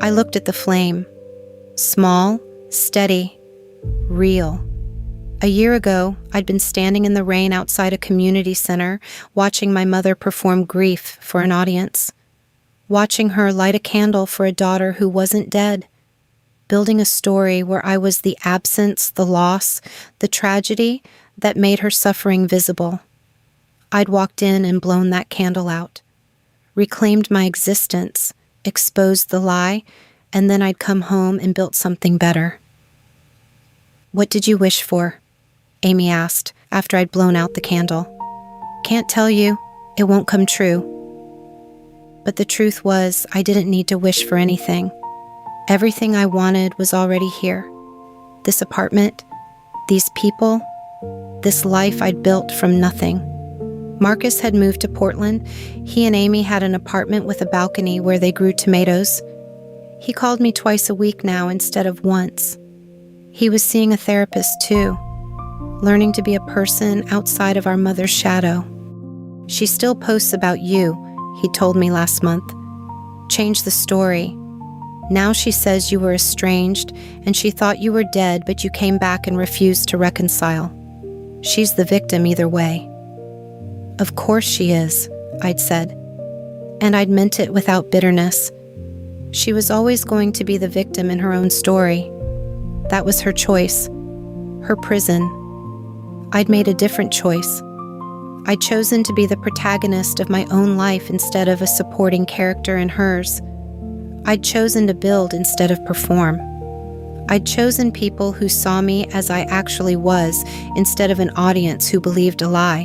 I looked at the flame. Small, steady, real. A year ago, I'd been standing in the rain outside a community center, watching my mother perform grief for an audience. Watching her light a candle for a daughter who wasn't dead. Building a story where I was the absence, the loss, the tragedy that made her suffering visible. I'd walked in and blown that candle out, reclaimed my existence, exposed the lie, and then I'd come home and built something better. "What did you wish for?" Amy asked after I'd blown out the candle. "Can't tell you. It won't come true." But the truth was, I didn't need to wish for anything. Everything I wanted was already here. This apartment, these people, this life I'd built from nothing. Marcus had moved to Portland. He and Amy had an apartment with a balcony where they grew tomatoes. He called me twice a week now instead of once. He was seeing a therapist too, learning to be a person outside of our mother's shadow. "She still posts about you," he told me last month. "Change the story. Now she says you were estranged and she thought you were dead, but you came back and refused to reconcile. She's the victim either way." "Of course she is," I'd said. And I'd meant it without bitterness. She was always going to be the victim in her own story. That was her choice, her prison. I'd made a different choice. I'd chosen to be the protagonist of my own life instead of a supporting character in hers. I'd chosen to build instead of perform. I'd chosen people who saw me as I actually was instead of an audience who believed a lie.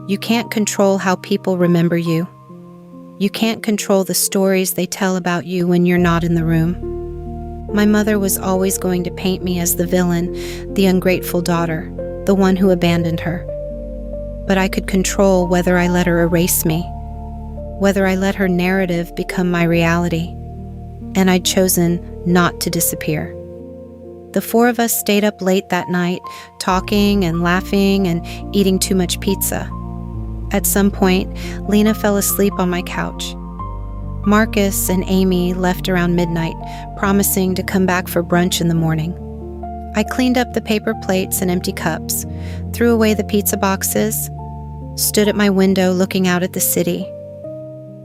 You can't control how people remember you. You can't control the stories they tell about you when you're not in the room. My mother was always going to paint me as the villain, the ungrateful daughter, the one who abandoned her. But I could control whether I let her erase me, whether I let her narrative become my reality. And I'd chosen not to disappear. The four of us stayed up late that night, talking and laughing and eating too much pizza. At some point, Lena fell asleep on my couch. Marcus and Amy left around midnight, promising to come back for brunch in the morning. I cleaned up the paper plates and empty cups, threw away the pizza boxes, stood at my window looking out at the city.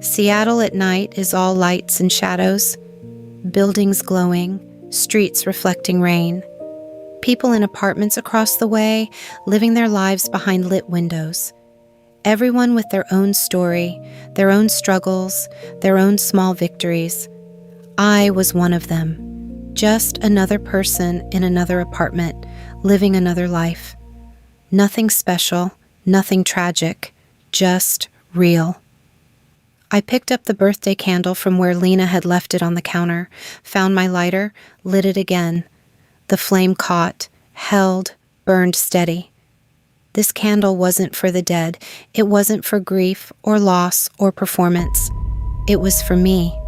Seattle at night is all lights and shadows, buildings glowing, streets reflecting rain, people in apartments across the way living their lives behind lit windows. Everyone with their own story, their own struggles, their own small victories. I was one of them, just another person in another apartment, living another life. Nothing special, nothing tragic, just real. I picked up the birthday candle from where Lena had left it on the counter, found my lighter, lit it again. The flame caught, held, burned steady. This candle wasn't for the dead. It wasn't for grief or loss or performance. It was for me,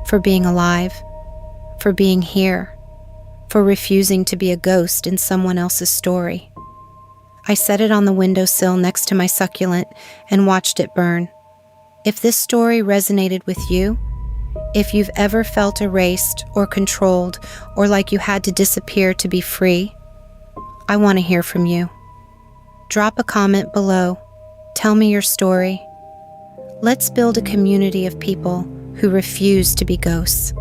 for being alive, for being here, for refusing to be a ghost in someone else's story. I set it on the windowsill next to my succulent and watched it burn. If this story resonated with you, if you've ever felt erased or controlled or like you had to disappear to be free, I want to hear from you. Drop a comment below. Tell me your story. Let's build a community of people who refuse to be ghosts.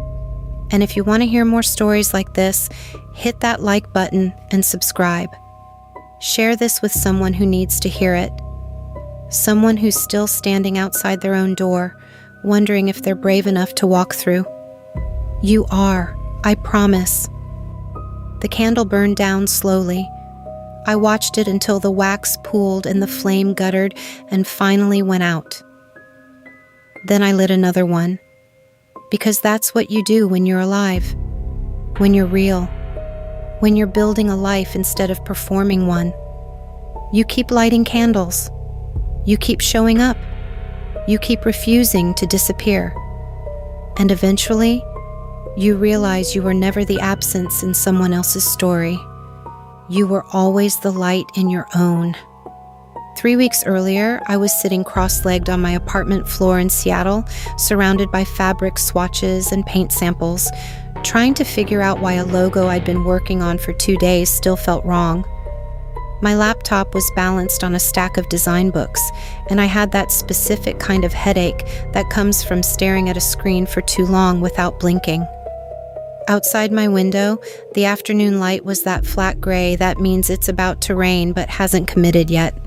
And if you want to hear more stories like this, hit that like button and subscribe. Share this with someone who needs to hear it. Someone who's still standing outside their own door, wondering if they're brave enough to walk through. You are, I promise. The candle burned down slowly. I watched it until the wax pooled and the flame guttered and finally went out. Then I lit another one, because that's what you do when you're alive, when you're real, when you're building a life instead of performing one. You keep lighting candles. You keep showing up. You keep refusing to disappear. And eventually, you realize you were never the absence in someone else's story. You were always the light in your own. 3 weeks earlier, I was sitting cross-legged on my apartment floor in Seattle, surrounded by fabric swatches and paint samples, trying to figure out why a logo I'd been working on for 2 days still felt wrong. My laptop was balanced on a stack of design books, and I had that specific kind of headache that comes from staring at a screen for too long without blinking. Outside my window, the afternoon light was that flat gray that means it's about to rain but hasn't committed yet.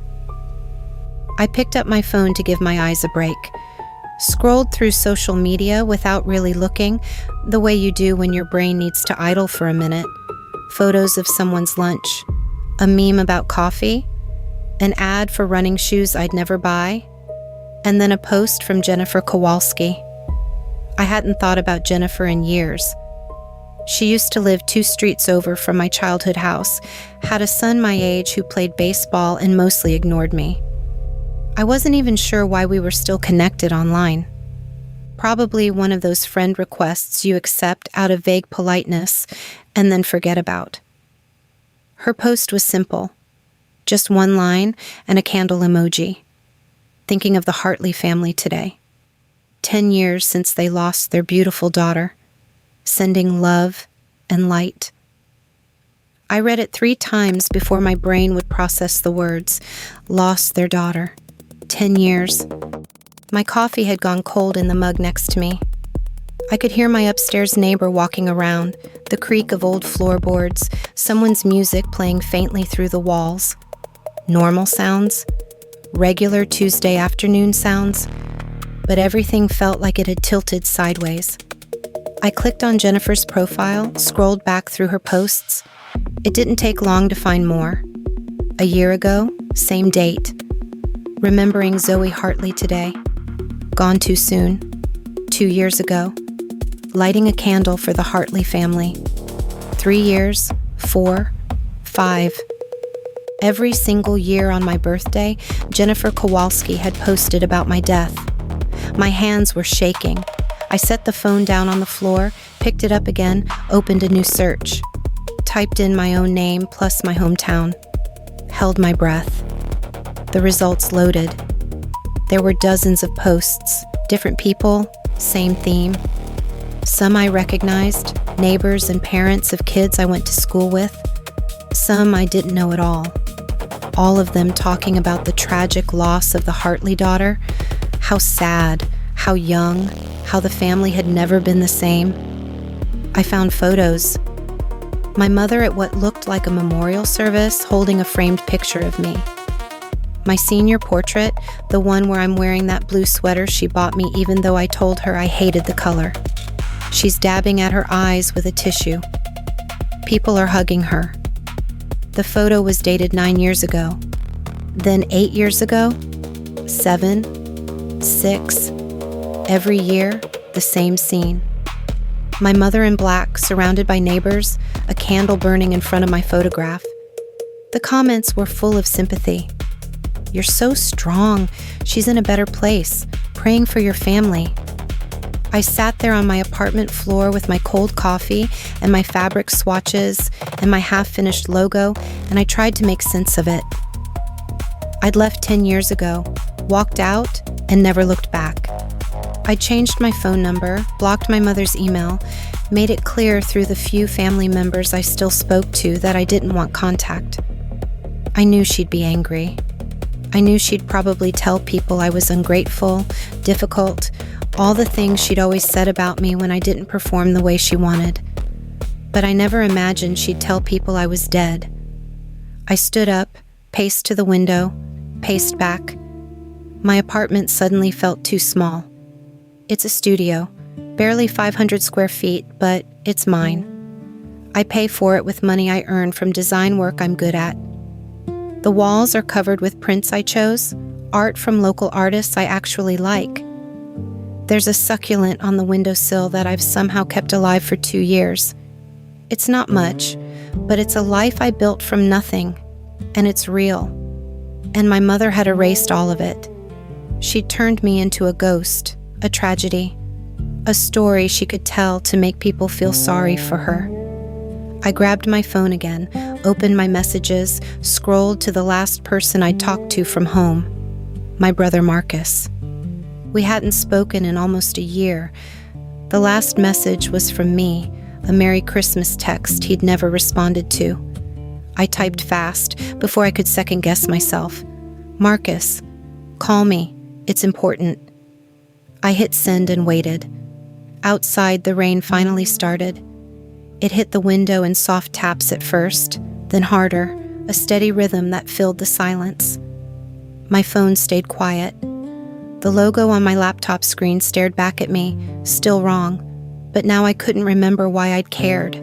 I picked up my phone to give my eyes a break. Scrolled through social media without really looking, the way you do when your brain needs to idle for a minute. Photos of someone's lunch, a meme about coffee, an ad for running shoes I'd never buy, and then a post from Jennifer Kowalski. I hadn't thought about Jennifer in years. She used to live 2 streets over from my childhood house, had a son my age who played baseball and mostly ignored me. I wasn't even sure why we were still connected online. Probably one of those friend requests you accept out of vague politeness and then forget about. Her post was simple, just one line and a candle emoji. Thinking of the Hartley family today. 10 years since they lost their beautiful daughter. Sending love and light. I read it 3 times before my brain would process the words. Lost their daughter. 10 years. My coffee had gone cold in the mug next to me. I could hear my upstairs neighbor walking around, the creak of old floorboards, someone's music playing faintly through the walls. Normal sounds, regular Tuesday afternoon sounds, but everything felt like it had tilted sideways. I clicked on Jennifer's profile, scrolled back through her posts. It didn't take long to find more. A year ago, same date. Remembering Zoe Hartley today. Gone too soon. 2 years ago. Lighting a candle for the Hartley family. 3 years, 4, 5. Every single year on my birthday, Jennifer Kowalski had posted about my death. My hands were shaking. I set the phone down on the floor, picked it up again, opened a new search. Typed in my own name plus my hometown. Held my breath. The results loaded. There were dozens of posts, different people, same theme. Some I recognized, neighbors and parents of kids I went to school with. Some I didn't know at all. All of them talking about the tragic loss of the Hartley daughter, how sad, how young, how the family had never been the same. I found photos. My mother at what looked like a memorial service holding a framed picture of me. My senior portrait, the one where I'm wearing that blue sweater she bought me even though I told her I hated the color. She's dabbing at her eyes with a tissue. People are hugging her. The photo was dated 9 years ago. Then 8 years ago, 7, 6, every year, the same scene. My mother in black, surrounded by neighbors, a candle burning in front of my photograph. The comments were full of sympathy. You're so strong. She's in a better place, praying for your family." I sat there on my apartment floor with my cold coffee and my fabric swatches and my half-finished logo, and I tried to make sense of it. I'd left 10 years ago, walked out, and never looked back. I changed my phone number, blocked my mother's email, made it clear through the few family members I still spoke to that I didn't want contact. I knew she'd be angry. I knew she'd probably tell people I was ungrateful, difficult, all the things she'd always said about me when I didn't perform the way she wanted. But I never imagined she'd tell people I was dead. I stood up, paced to the window, paced back. My apartment suddenly felt too small. It's a studio, barely 500 square feet, but it's mine. I pay for it with money I earn from design work I'm good at. The walls are covered with prints I chose, art from local artists I actually like. There's a succulent on the windowsill that I've somehow kept alive for 2 years. It's not much, but it's a life I built from nothing, and it's real. And my mother had erased all of it. She'd turned me into a ghost, a tragedy, a story she could tell to make people feel sorry for her. I grabbed my phone again, opened my messages, scrolled to the last person I'd talked to from home, my brother Marcus. We hadn't spoken in almost a year. The last message was from me, a Merry Christmas text he'd never responded to. I typed fast before I could second-guess myself. "Marcus, call me. It's important." I hit send and waited. Outside, the rain finally started. It hit the window in soft taps at first, then harder, a steady rhythm that filled the silence. My phone stayed quiet. The logo on my laptop screen stared back at me, still wrong, but now I couldn't remember why I'd cared.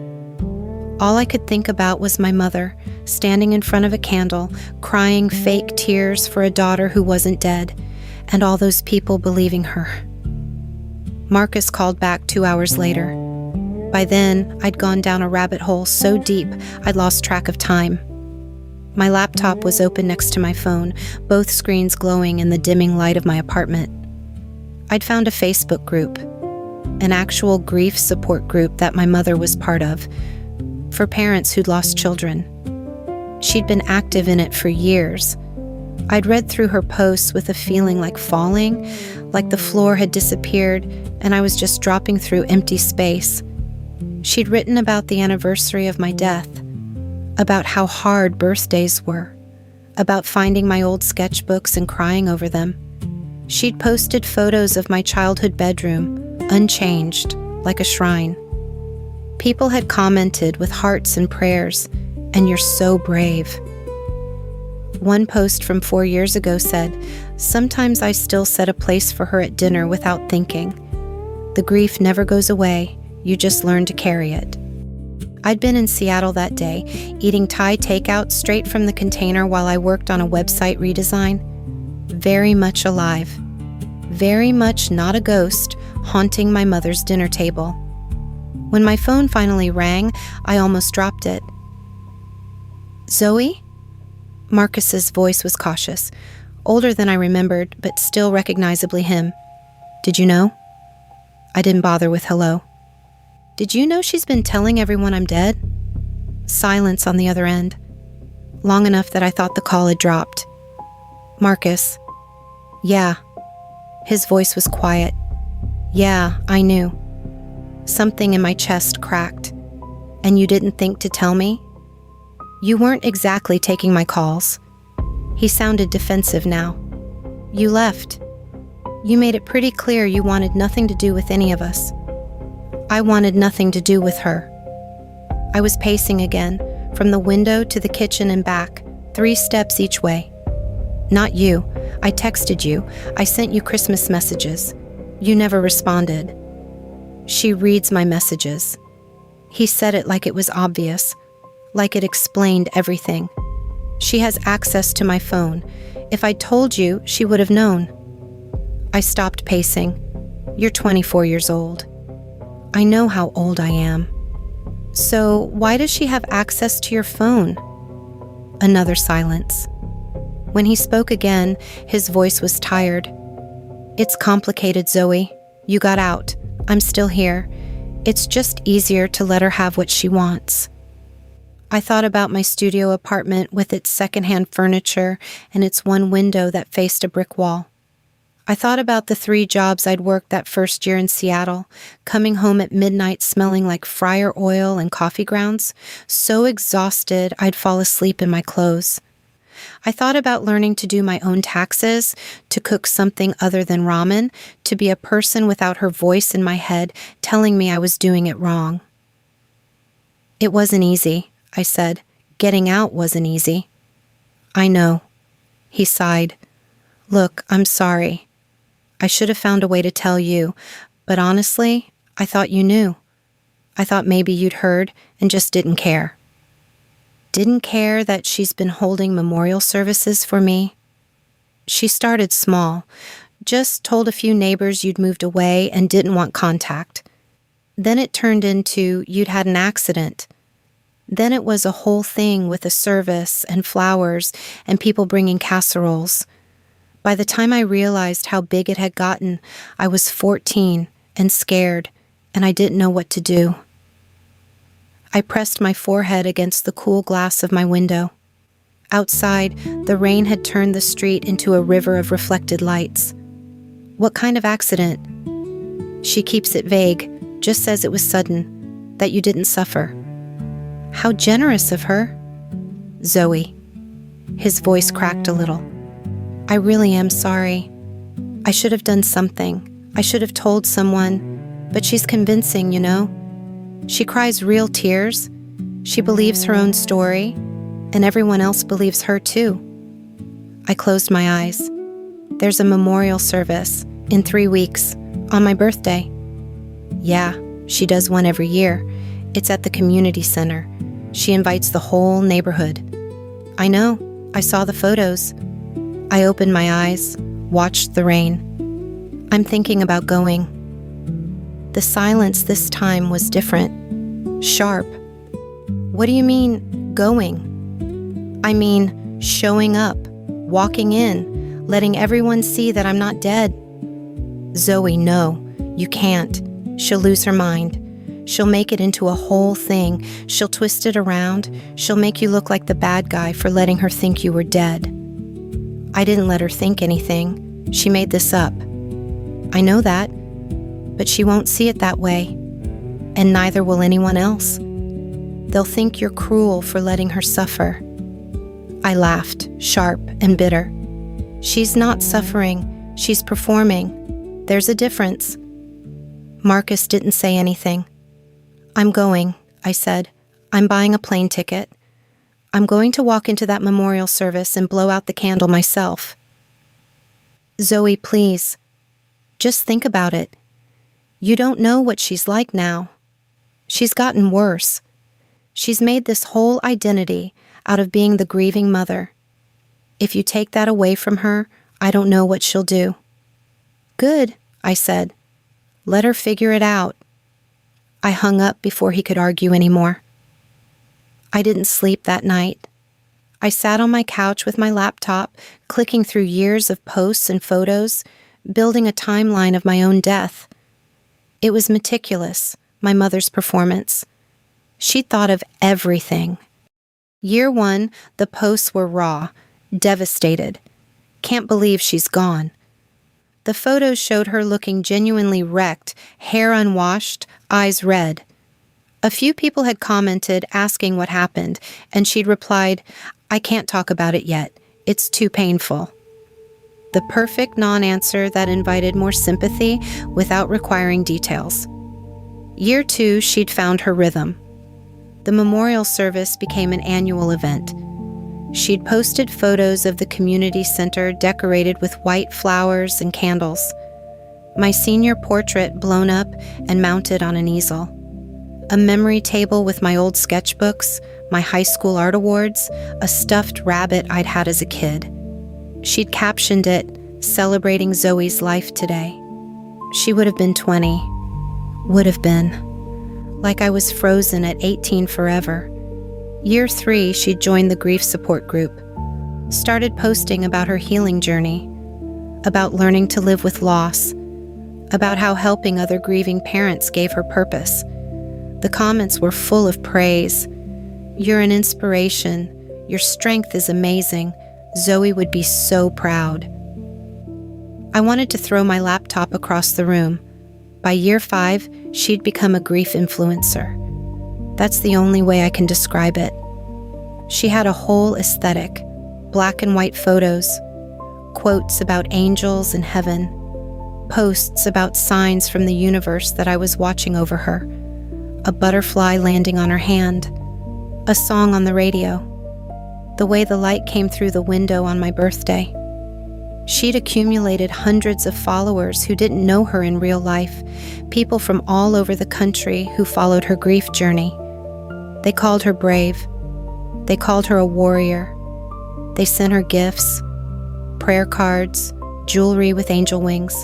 All I could think about was my mother, standing in front of a candle, crying fake tears for a daughter who wasn't dead, and all those people believing her. Marcus called back 2 hours later. By then, I'd gone down a rabbit hole so deep I'd lost track of time. My laptop was open next to my phone, both screens glowing in the dimming light of my apartment. I'd found a Facebook group, an actual grief support group that my mother was part of, for parents who'd lost children. She'd been active in it for years. I'd read through her posts with a feeling like falling, like the floor had disappeared and I was just dropping through empty space. She'd written about the anniversary of my death, about how hard birthdays were, about finding my old sketchbooks and crying over them. She'd posted photos of my childhood bedroom, unchanged, like a shrine. People had commented with hearts and prayers, "And you're so brave." One post from 4 years ago said, "Sometimes I still set a place for her at dinner without thinking. The grief never goes away, you just learn to carry it." I'd been in Seattle that day, eating Thai takeout straight from the container while I worked on a website redesign. Very much alive. Very much not a ghost haunting my mother's dinner table. When my phone finally rang, I almost dropped it. "Zoe?" Marcus's voice was cautious, older than I remembered, but still recognizably him. "Did you know?" I didn't bother with hello. "Did you know she's been telling everyone I'm dead?" Silence on the other end. Long enough that I thought the call had dropped. "Marcus." "Yeah." His voice was quiet. "Yeah, I knew." Something in my chest cracked. "And you didn't think to tell me?" "You weren't exactly taking my calls." He sounded defensive now. "You left. You made it pretty clear you wanted nothing to do with any of us." I wanted nothing to do with her. I was pacing again, from the window to the kitchen and back, 3 steps each way. "Not you. I texted you. I sent you Christmas messages. You never responded." "She reads my messages." He said it like it was obvious, like it explained everything. "She has access to my phone. If I told you, she would have known." I stopped pacing. "You're 24 years old." "I know how old I am." "So why does she have access to your phone?" Another silence. When he spoke again, his voice was tired. "It's complicated, Zoe. You got out. I'm still here. It's just easier to let her have what she wants." I thought about my studio apartment with its secondhand furniture and its one window that faced a brick wall. I thought about the 3 jobs I'd worked that first year in Seattle, coming home at midnight smelling like fryer oil and coffee grounds, so exhausted I'd fall asleep in my clothes. I thought about learning to do my own taxes, to cook something other than ramen, to be a person without her voice in my head telling me I was doing it wrong. "It wasn't easy," I said. "Getting out wasn't easy." "I know." He sighed. "Look, I'm sorry. I should have found a way to tell you, but honestly, I thought you knew. I thought maybe you'd heard and just didn't care." Didn't care that she's been holding memorial services for me? She started small, just told a few neighbors you'd moved away and didn't want contact. Then it turned into you'd had an accident. Then it was a whole thing with a service and flowers and people bringing casseroles. By the time I realized how big it had gotten, I was 14 and scared, and I didn't know what to do. I pressed my forehead against the cool glass of my window. Outside, the rain had turned the street into a river of reflected lights. "What kind of accident?" She keeps it vague, just says it was sudden, that you didn't suffer. "How generous of her." "Zoe." His voice cracked a little. "I really am sorry. I should have done something. I should have told someone, but she's convincing, you know. She cries real tears. She believes her own story, and everyone else believes her too." I closed my eyes. "There's a memorial service in 3 weeks, on my birthday." "Yeah, she does one every year. It's at the community center. She invites the whole neighborhood." "I know. I saw the photos." I opened my eyes, watched the rain. "I'm thinking about going." The silence this time was different, sharp. "What do you mean, going?" "I mean, showing up, walking in, letting everyone see that I'm not dead." "Zoe, no, you can't. She'll lose her mind. She'll make it into a whole thing. She'll twist it around. She'll make you look like the bad guy for letting her think you were dead." "I didn't let her think anything. She made this up." "I know that. But she won't see it that way. And neither will anyone else. They'll think you're cruel for letting her suffer." I laughed, sharp and bitter. "She's not suffering. She's performing. There's a difference." Marcus didn't say anything. "I'm going," I said. "I'm buying a plane ticket. I'm going to walk into that memorial service and blow out the candle myself." "Zoe, please. Just think about it. You don't know what she's like now. She's gotten worse. She's made this whole identity out of being the grieving mother. If you take that away from her, I don't know what she'll do." "Good," I said. "Let her figure it out." I hung up before he could argue anymore. I didn't sleep that night. I sat on my couch with my laptop, clicking through years of posts and photos, building a timeline of my own death. It was meticulous, my mother's performance. She thought of everything. Year 1, the posts were raw, devastated. Can't believe she's gone. The photos showed her looking genuinely wrecked, hair unwashed, eyes red. A few people had commented asking what happened, and she'd replied, "I can't talk about it yet. It's too painful." The perfect non-answer that invited more sympathy without requiring details. Year 2, she'd found her rhythm. The memorial service became an annual event. She'd posted photos of the community center decorated with white flowers and candles. My senior portrait blown up and mounted on an easel. A memory table with my old sketchbooks, my high school art awards, a stuffed rabbit I'd had as a kid. She'd captioned it, "Celebrating Zoe's life today." She would have been 20. Would have been. Like I was frozen at 18 forever. Year 3, she'd joined the grief support group. started posting about her healing journey, about learning to live with loss, about how helping other grieving parents gave her purpose. The comments were full of praise. "You're an inspiration. Your strength is amazing. Zoe would be so proud." I wanted to throw my laptop across the room. By year 5, she'd become a grief influencer. That's the only way I can describe it. She had a whole aesthetic, black and white photos, quotes about angels and heaven, posts about signs from the universe that I was watching over her, a butterfly landing on her hand, a song on the radio, the way the light came through the window on my birthday. She'd accumulated hundreds of followers who didn't know her in real life, people from all over the country who followed her grief journey. They called her brave. They called her a warrior. They sent her gifts, prayer cards, jewelry with angel wings.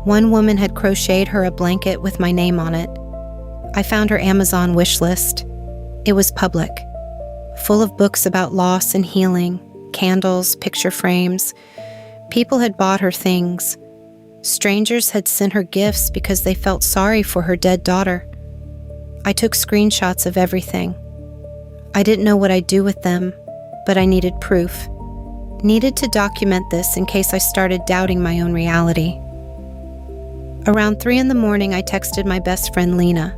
One woman had crocheted her a blanket with my name on it. I found her Amazon wish list. It was public, full of books about loss and healing, candles, picture frames. People had bought her things. Strangers had sent her gifts because they felt sorry for her dead daughter. I took screenshots of everything. I didn't know what I'd do with them, but I needed proof. Needed to document this in case I started doubting my own reality. Around 3 in the morning, I texted my best friend Lena.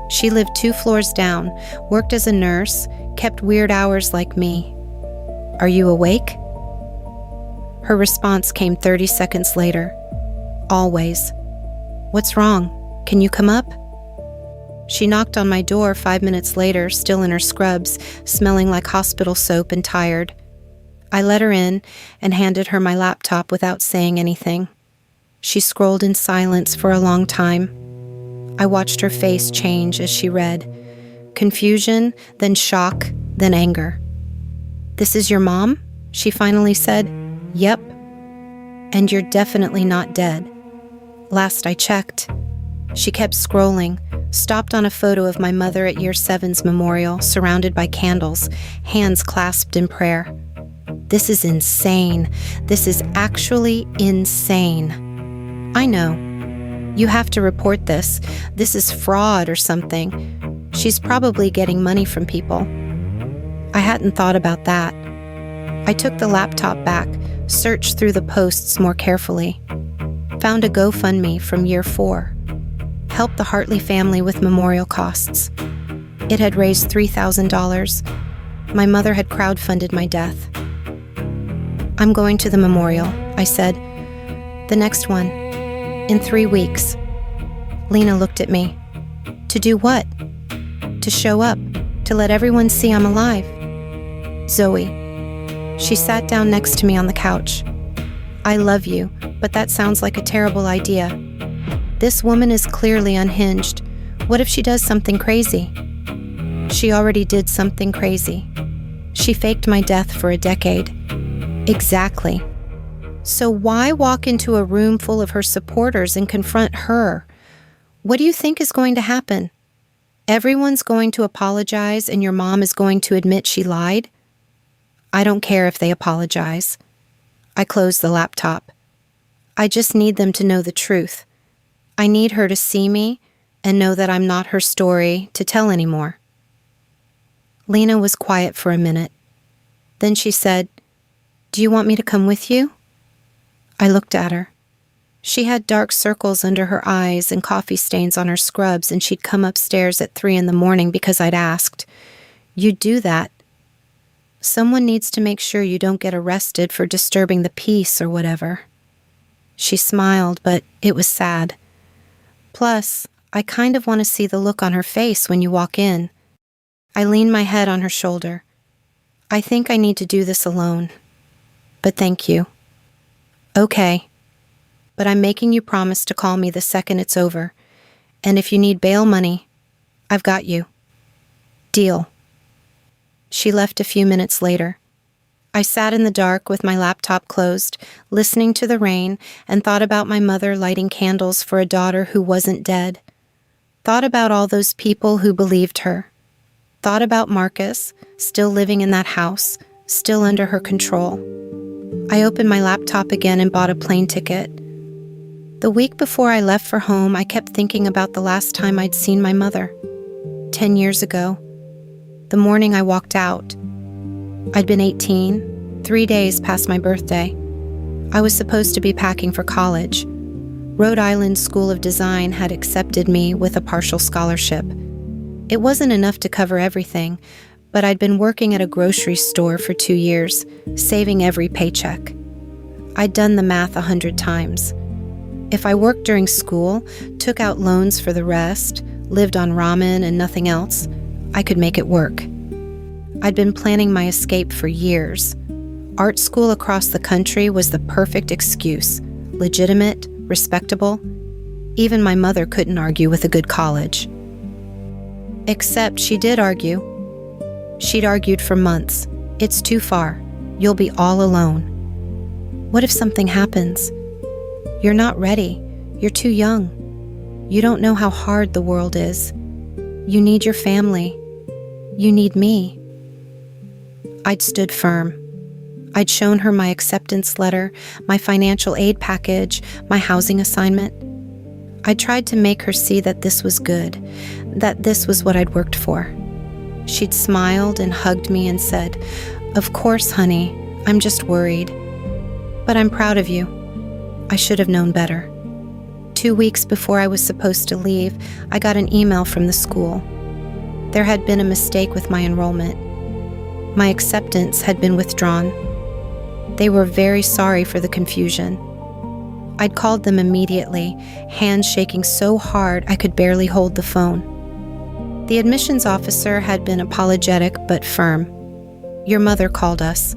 She lived 2 floors down, worked as a nurse, kept weird hours like me. "Are you awake?" Her response came 30 seconds later. "Always." "What's wrong? Can you come up?" She knocked on my door 5 minutes later, still in her scrubs, smelling like hospital soap and tired. I let her in and handed her my laptop without saying anything. She scrolled in silence for a long time. I watched her face change as she read. Confusion, then shock, then anger. "This is your mom?" she finally said. "Yep. And you're definitely not dead. Last I checked." She kept scrolling, stopped on a photo of my mother at year 7's memorial, surrounded by candles, hands clasped in prayer. This is insane. This is actually insane. I know. You have to report this. This is fraud or something. She's probably getting money from people. I hadn't thought about that. I took the laptop back, searched through the posts more carefully. Found a GoFundMe from year 4. Helped the Hartley family with memorial costs. It had raised $3,000. My mother had crowdfunded my death. "I'm going to the memorial," I said. "The next one. In 3 weeks." Lena looked at me. "To do what?" "To show up. To let everyone see I'm alive." "Zoe." She sat down next to me on the couch. "I love you, but that sounds like a terrible idea. This woman is clearly unhinged. What if she does something crazy?" "She already did something crazy. She faked my death for a decade." "Exactly. So why walk into a room full of her supporters and confront her? What do you think is going to happen? Everyone's going to apologize and your mom is going to admit she lied?" "I don't care if they apologize." I closed the laptop. "I just need them to know the truth. I need her to see me and know that I'm not her story to tell anymore." Lena was quiet for a minute. Then she said, "Do you want me to come with you?" I looked at her. She had dark circles under her eyes and coffee stains on her scrubs, and she'd come upstairs at 3 in the morning because I'd asked. "You'd do that. Someone needs to make sure you don't get arrested for disturbing the peace or whatever." She smiled, but it was sad. "Plus, I kind of want to see the look on her face when you walk in." I leaned my head on her shoulder. "I think I need to do this alone. But thank you." "Okay. But I'm making you promise to call me the second it's over. And if you need bail money, I've got you." "Deal." She left a few minutes later. I sat in the dark with my laptop closed, listening to the rain, and thought about my mother lighting candles for a daughter who wasn't dead. Thought about all those people who believed her. Thought about Marcus, still living in that house, still under her control. I opened my laptop again and bought a plane ticket. The week before I left for home, I kept thinking about the last time I'd seen my mother. 10 years ago. The morning I walked out. I'd been 18, 3 days past my birthday. I was supposed to be packing for college. Rhode Island School of Design had accepted me with a partial scholarship. It wasn't enough to cover everything, but I'd been working at a grocery store for 2 years, saving every paycheck. I'd done the math 100 times. If I worked during school, took out loans for the rest, lived on ramen and nothing else, I could make it work. I'd been planning my escape for years. Art school across the country was the perfect excuse, legitimate, respectable. Even my mother couldn't argue with a good college. Except she did argue. She'd argued for months. It's too far. You'll be all alone. What if something happens? You're not ready. You're too young. You don't know how hard the world is. You need your family. You need me. I'd stood firm. I'd shown her my acceptance letter, my financial aid package, my housing assignment. I tried to make her see that this was good, that this was what I'd worked for. She'd smiled and hugged me and said, "Of course, honey, I'm just worried. But I'm proud of you. I should have known better." 2 weeks before I was supposed to leave, I got an email from the school. There had been a mistake with my enrollment. My acceptance had been withdrawn. They were very sorry for the confusion. I'd called them immediately, hands shaking so hard I could barely hold the phone. The admissions officer had been apologetic but firm. "Your mother called us.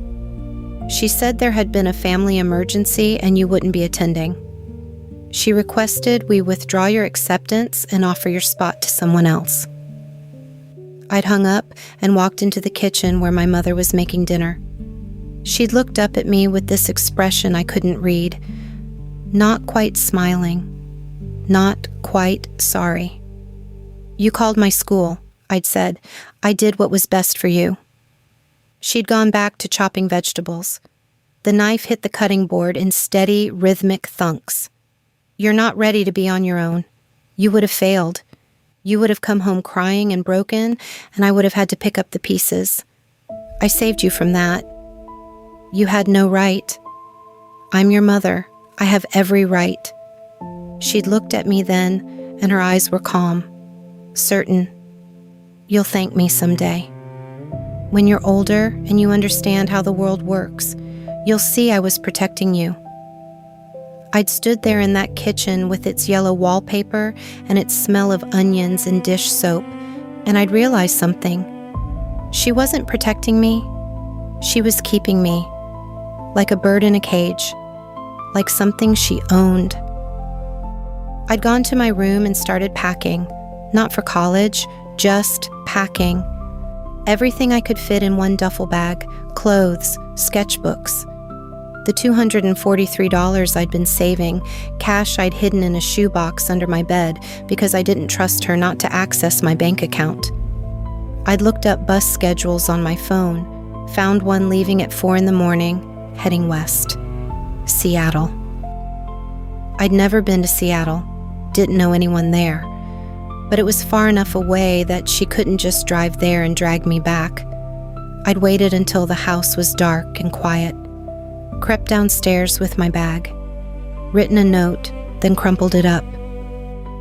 She said there had been a family emergency and you wouldn't be attending. She requested we withdraw your acceptance and offer your spot to someone else." I'd hung up and walked into the kitchen where my mother was making dinner. She'd looked up at me with this expression I couldn't read. Not quite smiling. Not quite sorry. "You called my school," I'd said. "I did what was best for you." She'd gone back to chopping vegetables. The knife hit the cutting board in steady, rhythmic thunks. "You're not ready to be on your own. You would have failed. You would have come home crying and broken, and I would have had to pick up the pieces. I saved you from that. You had no right. I'm your mother. I have every right." She'd looked at me then, and her eyes were calm, certain. "You'll thank me someday. When you're older and you understand how the world works, you'll see I was protecting you." I'd stood there in that kitchen with its yellow wallpaper and its smell of onions and dish soap, and I'd realized something. She wasn't protecting me. She was keeping me, like a bird in a cage, like something she owned. I'd gone to my room and started packing, not for college, just packing. Everything I could fit in one duffel bag, clothes, sketchbooks. The $243 I'd been saving, cash I'd hidden in a shoebox under my bed because I didn't trust her not to access my bank account. I'd looked up bus schedules on my phone, found one leaving at 4 a.m, heading west. Seattle. I'd never been to Seattle, didn't know anyone there, but it was far enough away that she couldn't just drive there and drag me back. I'd waited until the house was dark and quiet, crept downstairs with my bag, written a note, then crumpled it up.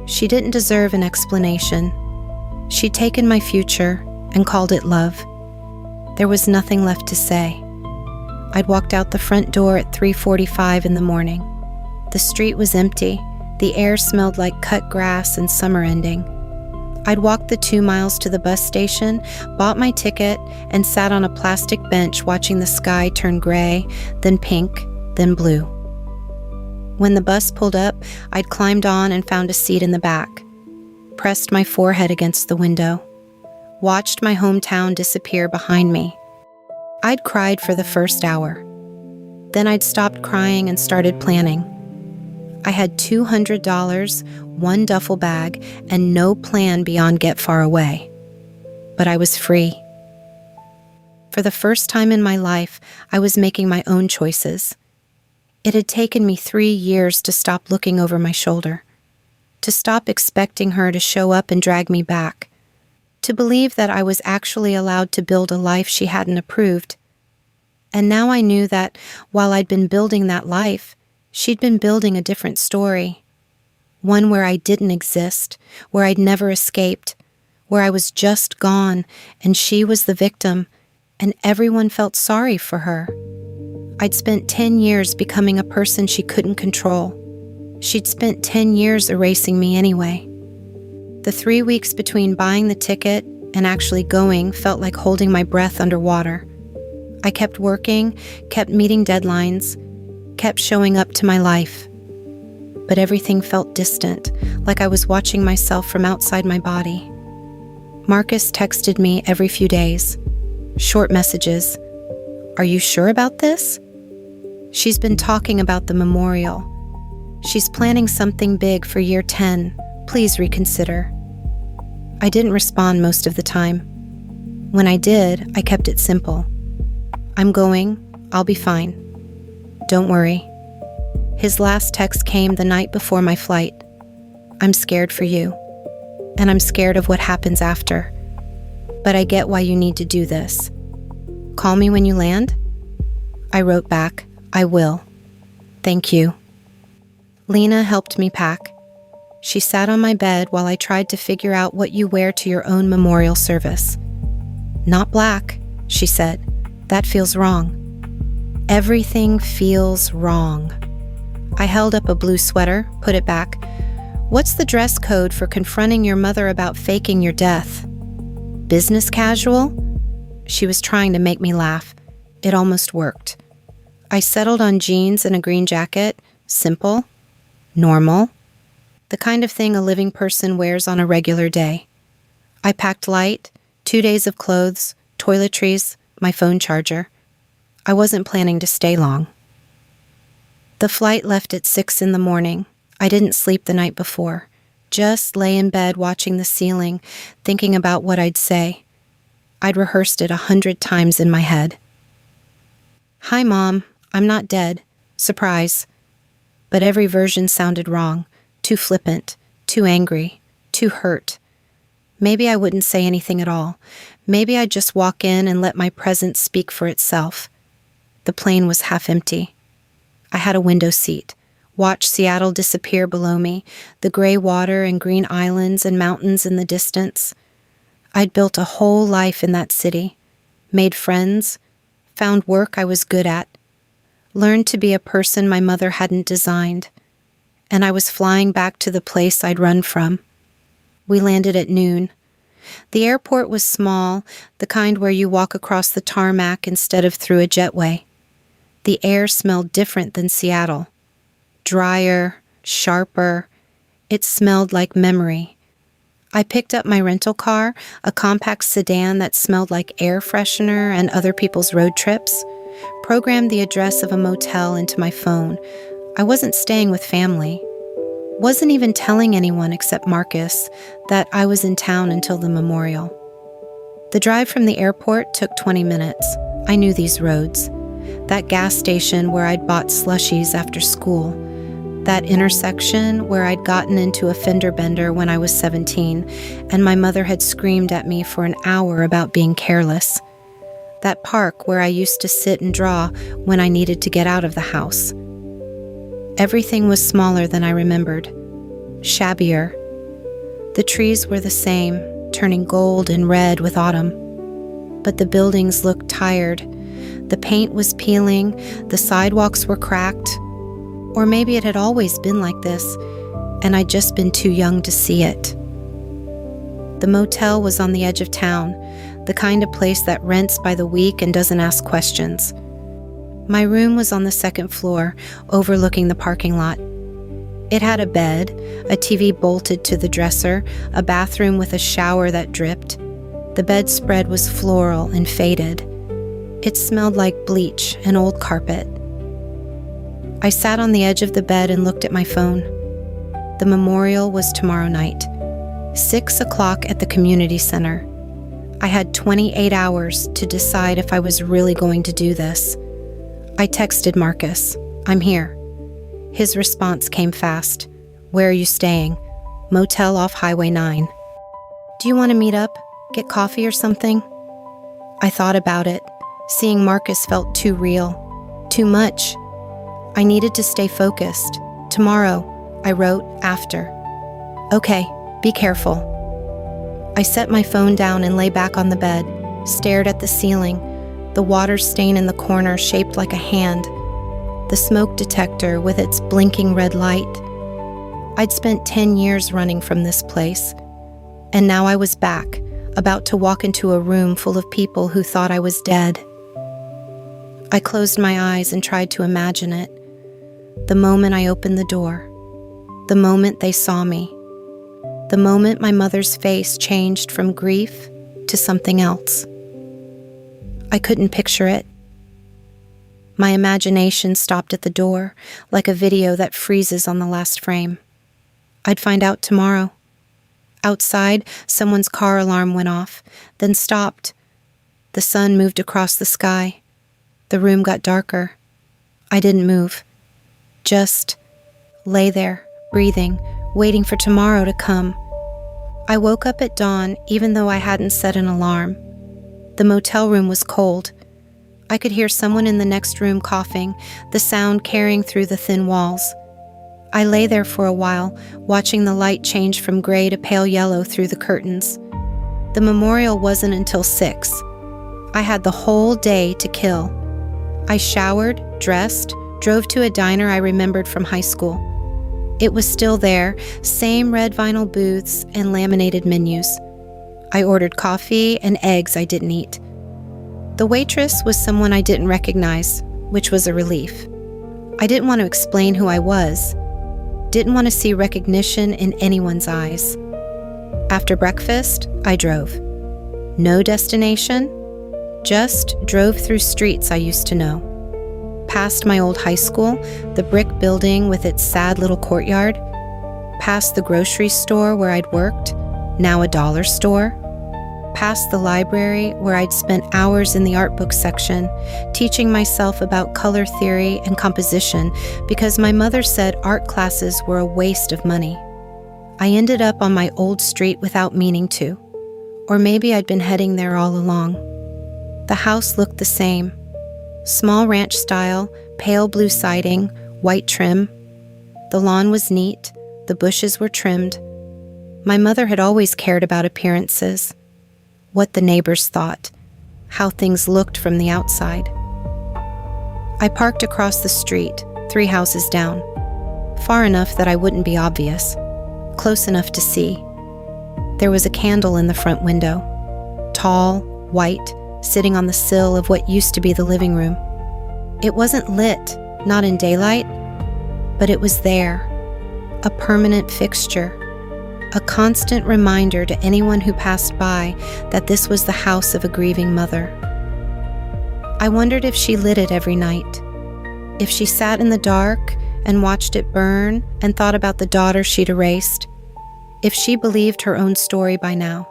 She didn't deserve an explanation. She'd taken my future and called it love. There was nothing left to say. I'd walked out the front door at 3:45 in the morning. The street was empty. The air smelled like cut grass and summer ending. I'd walked the 2 miles to the bus station, bought my ticket, and sat on a plastic bench watching the sky turn gray, then pink, then blue. When the bus pulled up, I'd climbed on and found a seat in the back, pressed my forehead against the window, watched my hometown disappear behind me. I'd cried for the first hour. Then I'd stopped crying and started planning. I had $200, one duffel bag, and no plan beyond get far away. But I was free. For the first time in my life, I was making my own choices. It had taken me 3 years to stop looking over my shoulder, to stop expecting her to show up and drag me back, to believe that I was actually allowed to build a life she hadn't approved. And now I knew that while I'd been building that life, she'd been building a different story. One where I didn't exist, where I'd never escaped, where I was just gone and she was the victim, and everyone felt sorry for her. I'd spent 10 years becoming a person she couldn't control. She'd spent 10 years erasing me anyway. The 3 weeks between buying the ticket and actually going felt like holding my breath underwater. I kept working, kept meeting deadlines, kept showing up to my life. But everything felt distant, like I was watching myself from outside my body. Marcus texted me every few days. Short messages. "Are you sure about this?" She's been talking about the memorial. She's planning something big for year 10. Please reconsider. I didn't respond most of the time. When I did, I kept it simple. "I'm going. I'll be fine. Don't worry." His last text came the night before my flight. "I'm scared for you, and I'm scared of what happens after. But I get why you need to do this. Call me when you land?" I wrote back, "I will. Thank you." Lena helped me pack. She sat on my bed while I tried to figure out what you wear to your own memorial service. "Not black," she said. "That feels wrong." Everything feels wrong. I held up a blue sweater, put it back. "What's the dress code for confronting your mother about faking your death?" "Business casual?" She was trying to make me laugh. It almost worked. I settled on jeans and a green jacket. Simple. Normal. The kind of thing a living person wears on a regular day. I packed light, 2 days of clothes, toiletries, my phone charger. I wasn't planning to stay long. The flight left at 6 in the morning. I didn't sleep the night before. Just lay in bed watching the ceiling, thinking about what I'd say. I'd rehearsed it 100 times in my head. "Hi, Mom. I'm not dead. Surprise." But every version sounded wrong, too flippant, too angry, too hurt. Maybe I wouldn't say anything at all. Maybe I'd just walk in and let my presence speak for itself. The plane was half empty. I had a window seat, watched Seattle disappear below me, the gray water and green islands and mountains in the distance. I'd built a whole life in that city, made friends, found work I was good at, learned to be a person my mother hadn't designed, and I was flying back to the place I'd run from. We landed at noon. The airport was small, the kind where you walk across the tarmac instead of through a jetway. The air smelled different than Seattle. Drier, sharper. It smelled like memory. I picked up my rental car, a compact sedan that smelled like air freshener and other people's road trips, programmed the address of a motel into my phone. I wasn't staying with family. Wasn't even telling anyone except Marcus that I was in town until the memorial. The drive from the airport took 20 minutes. I knew these roads. That gas station where I'd bought slushies after school. That intersection where I'd gotten into a fender bender when I was 17, and my mother had screamed at me for an hour about being careless. That park where I used to sit and draw when I needed to get out of the house. Everything was smaller than I remembered, shabbier. The trees were the same, turning gold and red with autumn. But the buildings looked tired. The paint was peeling, the sidewalks were cracked. Or maybe it had always been like this, and I'd just been too young to see it. The motel was on the edge of town, the kind of place that rents by the week and doesn't ask questions. My room was on the second floor, overlooking the parking lot. It had a bed, a TV bolted to the dresser, a bathroom with a shower that dripped. The bedspread was floral and faded. It smelled like bleach and old carpet. I sat on the edge of the bed and looked at my phone. The memorial was tomorrow night, 6 o'clock at the community center. I had 28 hours to decide if I was really going to do this. I texted Marcus, "I'm here." His response came fast. "Where are you staying?" "Motel off Highway 9. "Do you want to meet up? Get coffee or something?" I thought about it. Seeing Marcus felt too real. Too much. I needed to stay focused. "Tomorrow," I wrote after. "Okay, be careful." I set my phone down and lay back on the bed, stared at the ceiling, the water stain in the corner shaped like a hand, the smoke detector with its blinking red light. I'd spent 10 years running from this place, and now I was back, about to walk into a room full of people who thought I was dead. I closed my eyes and tried to imagine it. The moment I opened the door, the moment they saw me, the moment my mother's face changed from grief to something else. I couldn't picture it. My imagination stopped at the door, like a video that freezes on the last frame. I'd find out tomorrow. Outside, someone's car alarm went off, then stopped. The sun moved across the sky. The room got darker. I didn't move. Just lay there, breathing, waiting for tomorrow to come. I woke up at dawn, even though I hadn't set an alarm. The motel room was cold. I could hear someone in the next room coughing, the sound carrying through the thin walls. I lay there for a while, watching the light change from gray to pale yellow through the curtains. The memorial wasn't until 6. I had the whole day to kill. I showered, dressed, drove to a diner I remembered from high school. It was still there, same red vinyl booths and laminated menus. I ordered coffee and eggs I didn't eat. The waitress was someone I didn't recognize, which was a relief. I didn't want to explain who I was. Didn't want to see recognition in anyone's eyes. After breakfast, I drove. No destination, just drove through streets I used to know. Past my old high school, the brick building with its sad little courtyard. Past the grocery store where I'd worked, now a dollar store. Past the library where I'd spent hours in the art book section, teaching myself about color theory and composition because my mother said art classes were a waste of money. I ended up on my old street without meaning to. Or maybe I'd been heading there all along. The house looked the same. Small ranch style, pale blue siding, white trim. The lawn was neat, the bushes were trimmed. My mother had always cared about appearances. What the neighbors thought, how things looked from the outside. I parked across the street, 3 houses down, far enough that I wouldn't be obvious, close enough to see. There was a candle in the front window, tall, white, sitting on the sill of what used to be the living room. It wasn't lit, not in daylight, but it was there, a permanent fixture. A constant reminder to anyone who passed by that this was the house of a grieving mother. I wondered if she lit it every night, if she sat in the dark and watched it burn and thought about the daughter she'd erased, if she believed her own story by now,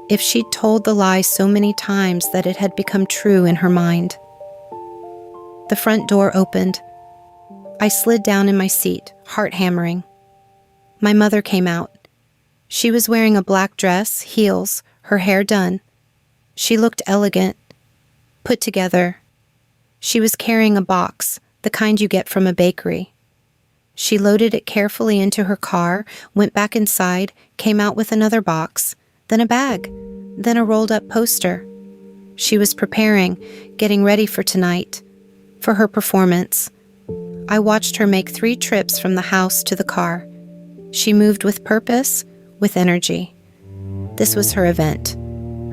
if she'd told the lie so many times that it had become true in her mind. The front door opened. I slid down in my seat, heart hammering. My mother came out. She was wearing a black dress, heels, her hair done. She looked elegant, put together. She was carrying a box, the kind you get from a bakery. She loaded it carefully into her car, went back inside, came out with another box, then a bag, then a rolled-up poster. She was preparing, getting ready for tonight, for her performance. I watched her make 3 trips from the house to the car. She moved with purpose, with energy. This was her event,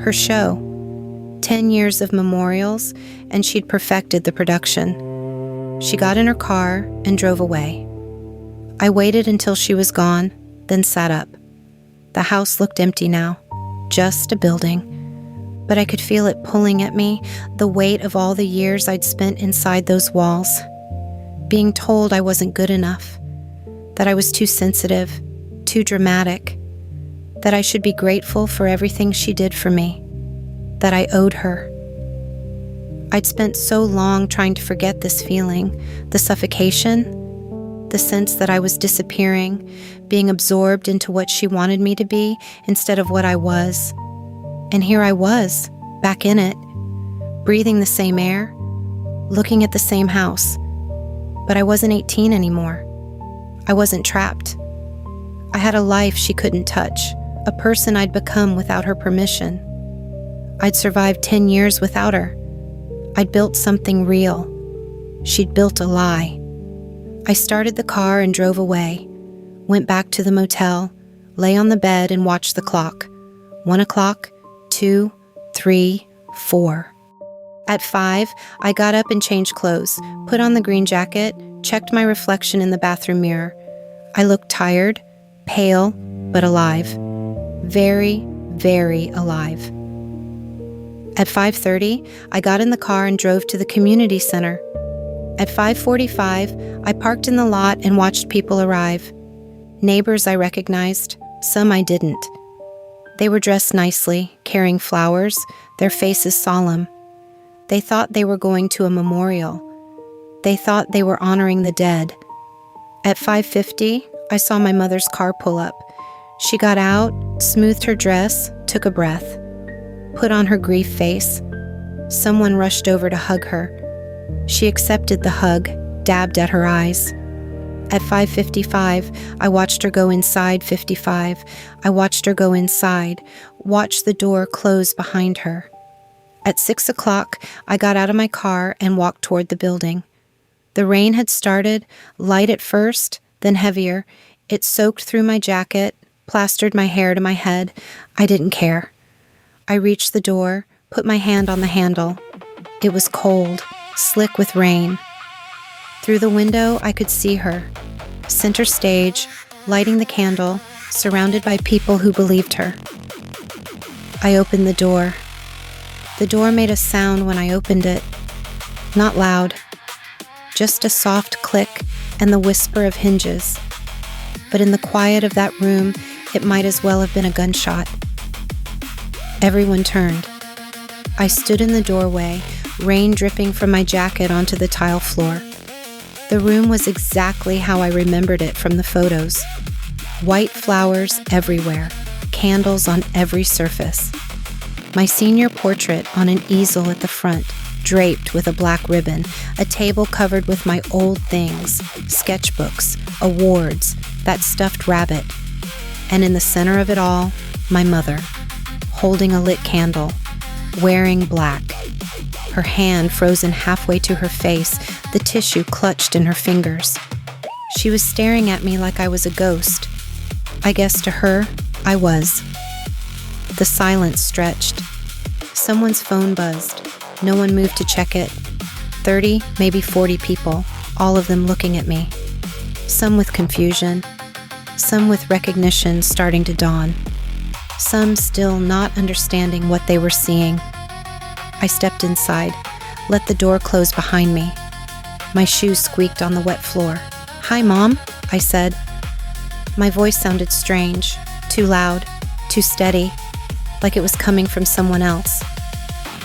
her show. 10 years of memorials, and she'd perfected the production. She got in her car and drove away. I waited until she was gone, then sat up. The house looked empty now, just a building. But I could feel it pulling at me, the weight of all the years I'd spent inside those walls. Being told I wasn't good enough, that I was too sensitive, too dramatic, that I should be grateful for everything she did for me. that I owed her. I'd spent so long trying to forget this feeling, the suffocation, the sense that I was disappearing, being absorbed into what she wanted me to be instead of what I was. And here I was, back in it, breathing the same air, looking at the same house. But I wasn't 18 anymore. I wasn't trapped. I had a life she couldn't touch, a person I'd become without her permission. I'd survived 10 years without her. I'd built something real. She'd built a lie. I started the car and drove away, went back to the motel, lay on the bed and watched the clock. 1 o'clock, 2, 3, 4. At 5, I got up and changed clothes, put on the green jacket, checked my reflection in the bathroom mirror. I looked tired, pale, but alive. Very, very alive. At 5:30, I got in the car and drove to the community center. At 5:45, I parked in the lot and watched people arrive. Neighbors I recognized, some I didn't. They were dressed nicely, carrying flowers, their faces solemn. They thought they were going to a memorial. They thought they were honoring the dead. At 5:50, I saw my mother's car pull up. She got out, smoothed her dress, took a breath, put on her grief face. Someone rushed over to hug her. She accepted the hug, dabbed at her eyes. At 5:55, I watched her go inside 55. I watched her go inside, watched the door close behind her. At 6 o'clock, I got out of my car and walked toward the building. The rain had started, light at first, then heavier. It soaked through my jacket, plastered my hair to my head. I didn't care. I reached the door, put my hand on the handle. It was cold, slick with rain. Through the window, I could see her, center stage, lighting the candle, surrounded by people who believed her. I opened the door. The door made a sound when I opened it. Not loud, just a soft click and the whisper of hinges. But in the quiet of that room, it might as well have been a gunshot. Everyone turned. I stood in the doorway, rain dripping from my jacket onto the tile floor. The room was exactly how I remembered it from the photos. White flowers everywhere, candles on every surface. My senior portrait on an easel at the front, draped with a black ribbon, a table covered with my old things, sketchbooks, awards, that stuffed rabbit. And in the center of it all, my mother, holding a lit candle, wearing black. Her hand frozen halfway to her face, the tissue clutched in her fingers. She was staring at me like I was a ghost. I guess to her, I was. The silence stretched. Someone's phone buzzed. No one moved to check it. 30, maybe 40 people, all of them looking at me. Some with confusion, some with recognition starting to dawn, some still not understanding what they were seeing. I stepped inside, let the door close behind me. My shoes squeaked on the wet floor. "Hi, Mom," I said. My voice sounded strange, too loud, too steady, like it was coming from someone else.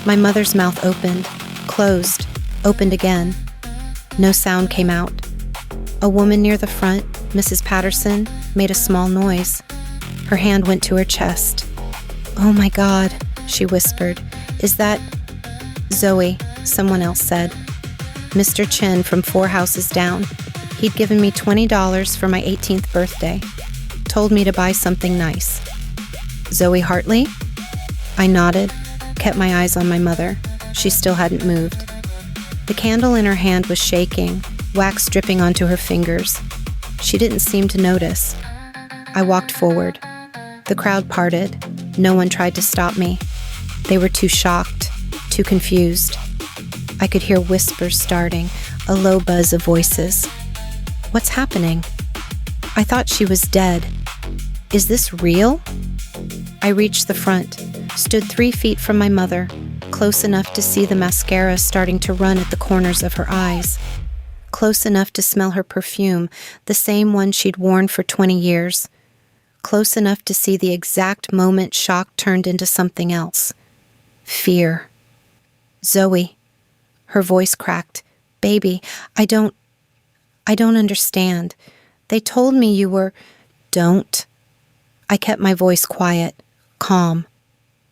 My mother's mouth opened, closed, opened again. No sound came out. A woman near the front, Mrs. Patterson, made a small noise. Her hand went to her chest. "Oh my God," she whispered. "Is that—" "Zoe," someone else said. "Mr. Chen from 4 houses down. He'd given me $20 for my 18th birthday. Told me to buy something nice." "Zoe Hartley?" I nodded, kept my eyes on my mother. She still hadn't moved. The candle in her hand was shaking, wax dripping onto her fingers. She didn't seem to notice. I walked forward. The crowd parted. No one tried to stop me. They were too shocked, too confused. I could hear whispers starting, a low buzz of voices. What's happening? I thought she was dead. Is this real? I reached the front, stood 3 feet from my mother, close enough to see the mascara starting to run at the corners of her eyes, close enough to smell her perfume, the same one she'd worn for 20 years, close enough to see the exact moment shock turned into something else. Fear. Zoe. Her voice cracked. Baby, I don't understand. They told me you were... Don't. I kept my voice quiet, calm.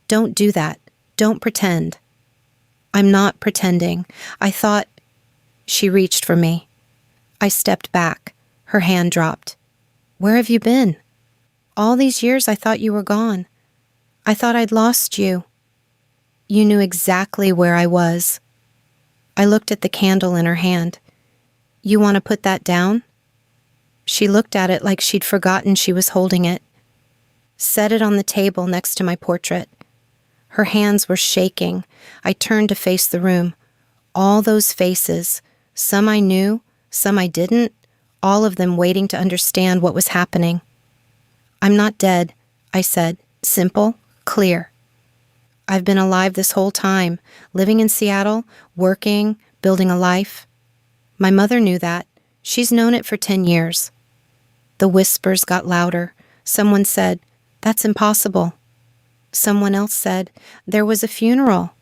Don't do that. Don't pretend. I'm not pretending. I thought... She reached for me. I stepped back. Her hand dropped. Where have you been? All these years I thought you were gone. I thought I'd lost you. You knew exactly where I was. I looked at the candle in her hand. You want to put that down? She looked at it like she'd forgotten she was holding it. Set it on the table next to my portrait. Her hands were shaking. I turned to face the room. All those faces, some I knew, some I didn't, all of them waiting to understand what was happening. I'm not dead, I said, simple, clear. I've been alive this whole time, living in Seattle, working, building a life. My mother knew that. She's known it for 10 years. The whispers got louder. Someone said, that's impossible. Someone else said, there was a funeral.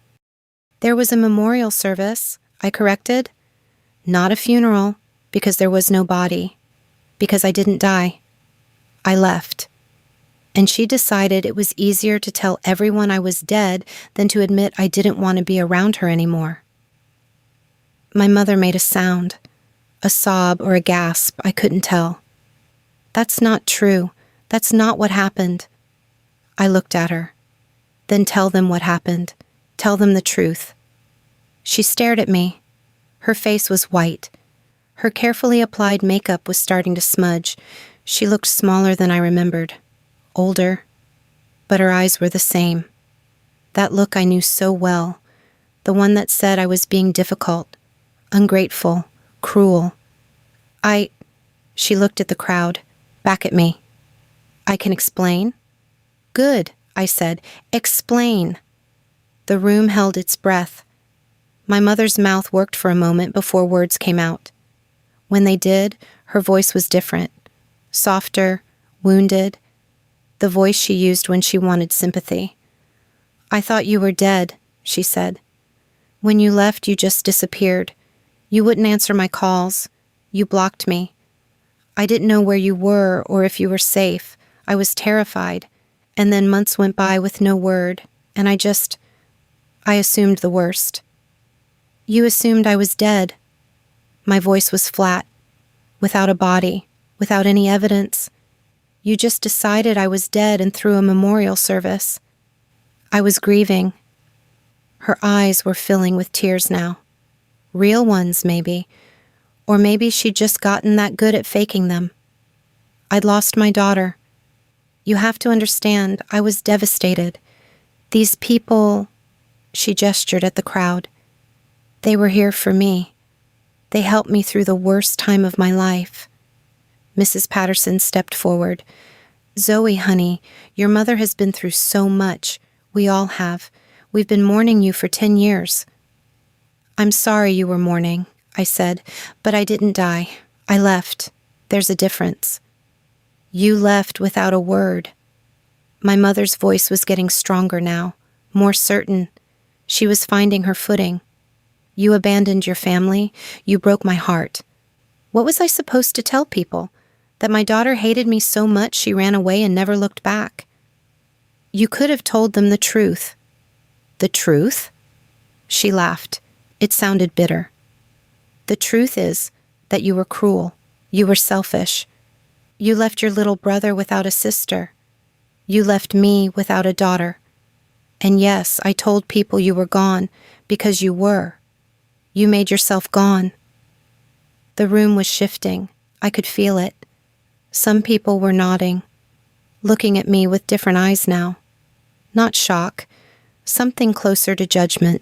There was a memorial service, I corrected. Not a funeral, because there was no body, because I didn't die. I left. And she decided it was easier to tell everyone I was dead than to admit I didn't want to be around her anymore. My mother made a sound, a sob or a gasp, I couldn't tell. That's not true. That's not what happened. I looked at her. Then tell them what happened. Tell them the truth. She stared at me. Her face was white. Her carefully applied makeup was starting to smudge. She looked smaller than I remembered. Older. But her eyes were the same. That look I knew so well. The one that said I was being difficult, ungrateful, cruel. She looked at the crowd, back at me. I can explain? Good, I said. Explain. The room held its breath. My mother's mouth worked for a moment before words came out. When they did, her voice was different. Softer, wounded. The voice she used when she wanted sympathy. I thought you were dead, she said. When you left, you just disappeared. You wouldn't answer my calls. You blocked me. I didn't know where you were or if you were safe. I was terrified. And then months went by with no word, and I assumed the worst. You assumed I was dead. My voice was flat, without a body, without any evidence. You just decided I was dead and threw a memorial service. I was grieving. Her eyes were filling with tears now. Real ones, maybe. Or maybe she'd just gotten that good at faking them. I'd lost my daughter. You have to understand, I was devastated. These people, she gestured at the crowd. They were here for me. They helped me through the worst time of my life. Mrs. Patterson stepped forward. Zoe, honey, your mother has been through so much. We all have. We've been mourning you for 10 years. I'm sorry you were mourning, I said, but I didn't die. I left. There's a difference. You left without a word. My mother's voice was getting stronger now, more certain. She was finding her footing. You abandoned your family. You broke my heart. What was I supposed to tell people? That my daughter hated me so much she ran away and never looked back? You could have told them the truth. The truth? She laughed. It sounded bitter. The truth is that you were cruel. You were selfish. You left your little brother without a sister. You left me without a daughter. And yes, I told people you were gone because you were. You made yourself gone. The room was shifting. I could feel it. Some people were nodding, looking at me with different eyes now. Not shock, something closer to judgment.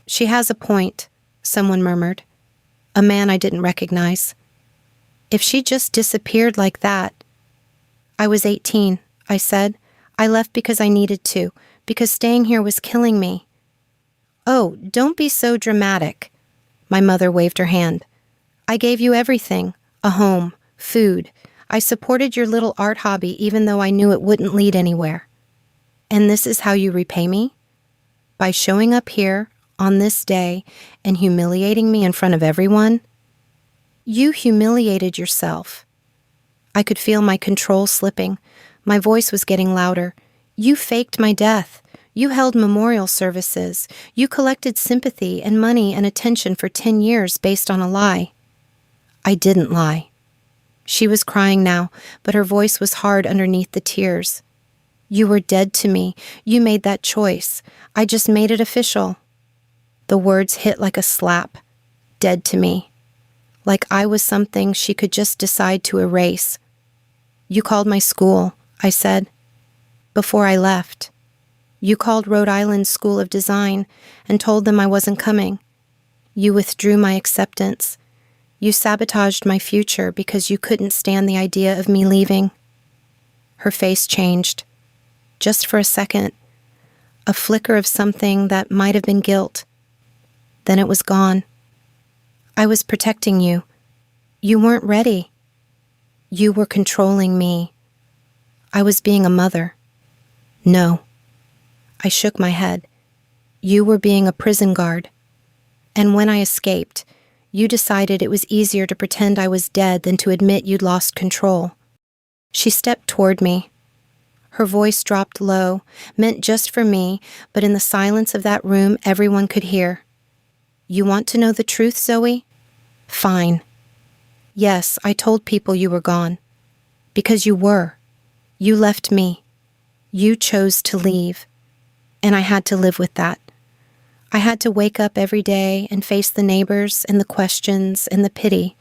She has a point, someone murmured. A man I didn't recognize. If she just disappeared like that. I was 18, I said. I left because I needed to, because staying here was killing me. Oh, don't be so dramatic. My mother waved her hand. I gave you everything, a home, food. I supported your little art hobby even though I knew it wouldn't lead anywhere. And this is how you repay me? By showing up here on this day and humiliating me in front of everyone, you humiliated yourself. I could feel my control slipping. My voice was getting louder. You faked my death. You held memorial services. You collected sympathy and money and attention for 10 years based on a lie. I didn't lie. She was crying now, but her voice was hard underneath the tears. You were dead to me. You made that choice. I just made it official. The words hit like a slap. Dead to me. Like I was something she could just decide to erase. You called my school, I said, before I left. You called Rhode Island School of Design and told them I wasn't coming. You withdrew my acceptance. You sabotaged my future because you couldn't stand the idea of me leaving. Her face changed. Just for a second. A flicker of something that might have been guilt. Then it was gone. I was protecting you. You weren't ready. You were controlling me. I was being a mother. No. I shook my head. You were being a prison guard. And when I escaped, you decided it was easier to pretend I was dead than to admit you'd lost control. She stepped toward me. Her voice dropped low, meant just for me, but in the silence of that room, everyone could hear. You want to know the truth, Zoe? Fine. Yes, I told people you were gone. Because you were. You left me. You chose to leave. And I had to live with that. I had to wake up every day and face the neighbors and the questions and the pity.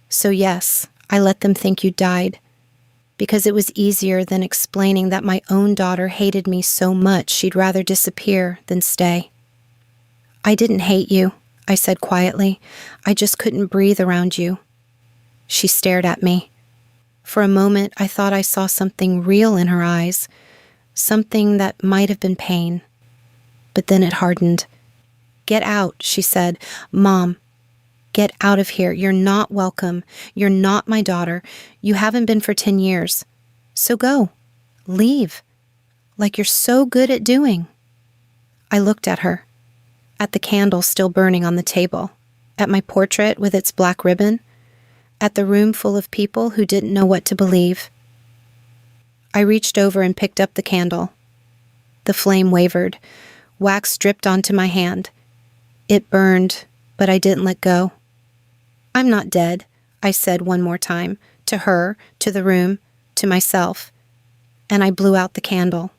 So yes, I let them think you died. Because it was easier than explaining that my own daughter hated me so much she'd rather disappear than stay. I didn't hate you, I said quietly. I just couldn't breathe around you. She stared at me. For a moment, I thought I saw something real in her eyes, something that might have been pain. But then it hardened. Get out, she said. Mom, get out of here. You're not welcome. You're not my daughter. You haven't been for 10 years. So go. Leave. Like you're so good at doing. I looked at her. At the candle still burning on the table. At my portrait with its black ribbon. At the room full of people who didn't know what to believe. I reached over and picked up the candle. The flame wavered. Wax dripped onto my hand. It burned, but I didn't let go. I'm not dead, I said one more time, to her, to the room, to myself, and I blew out the candle.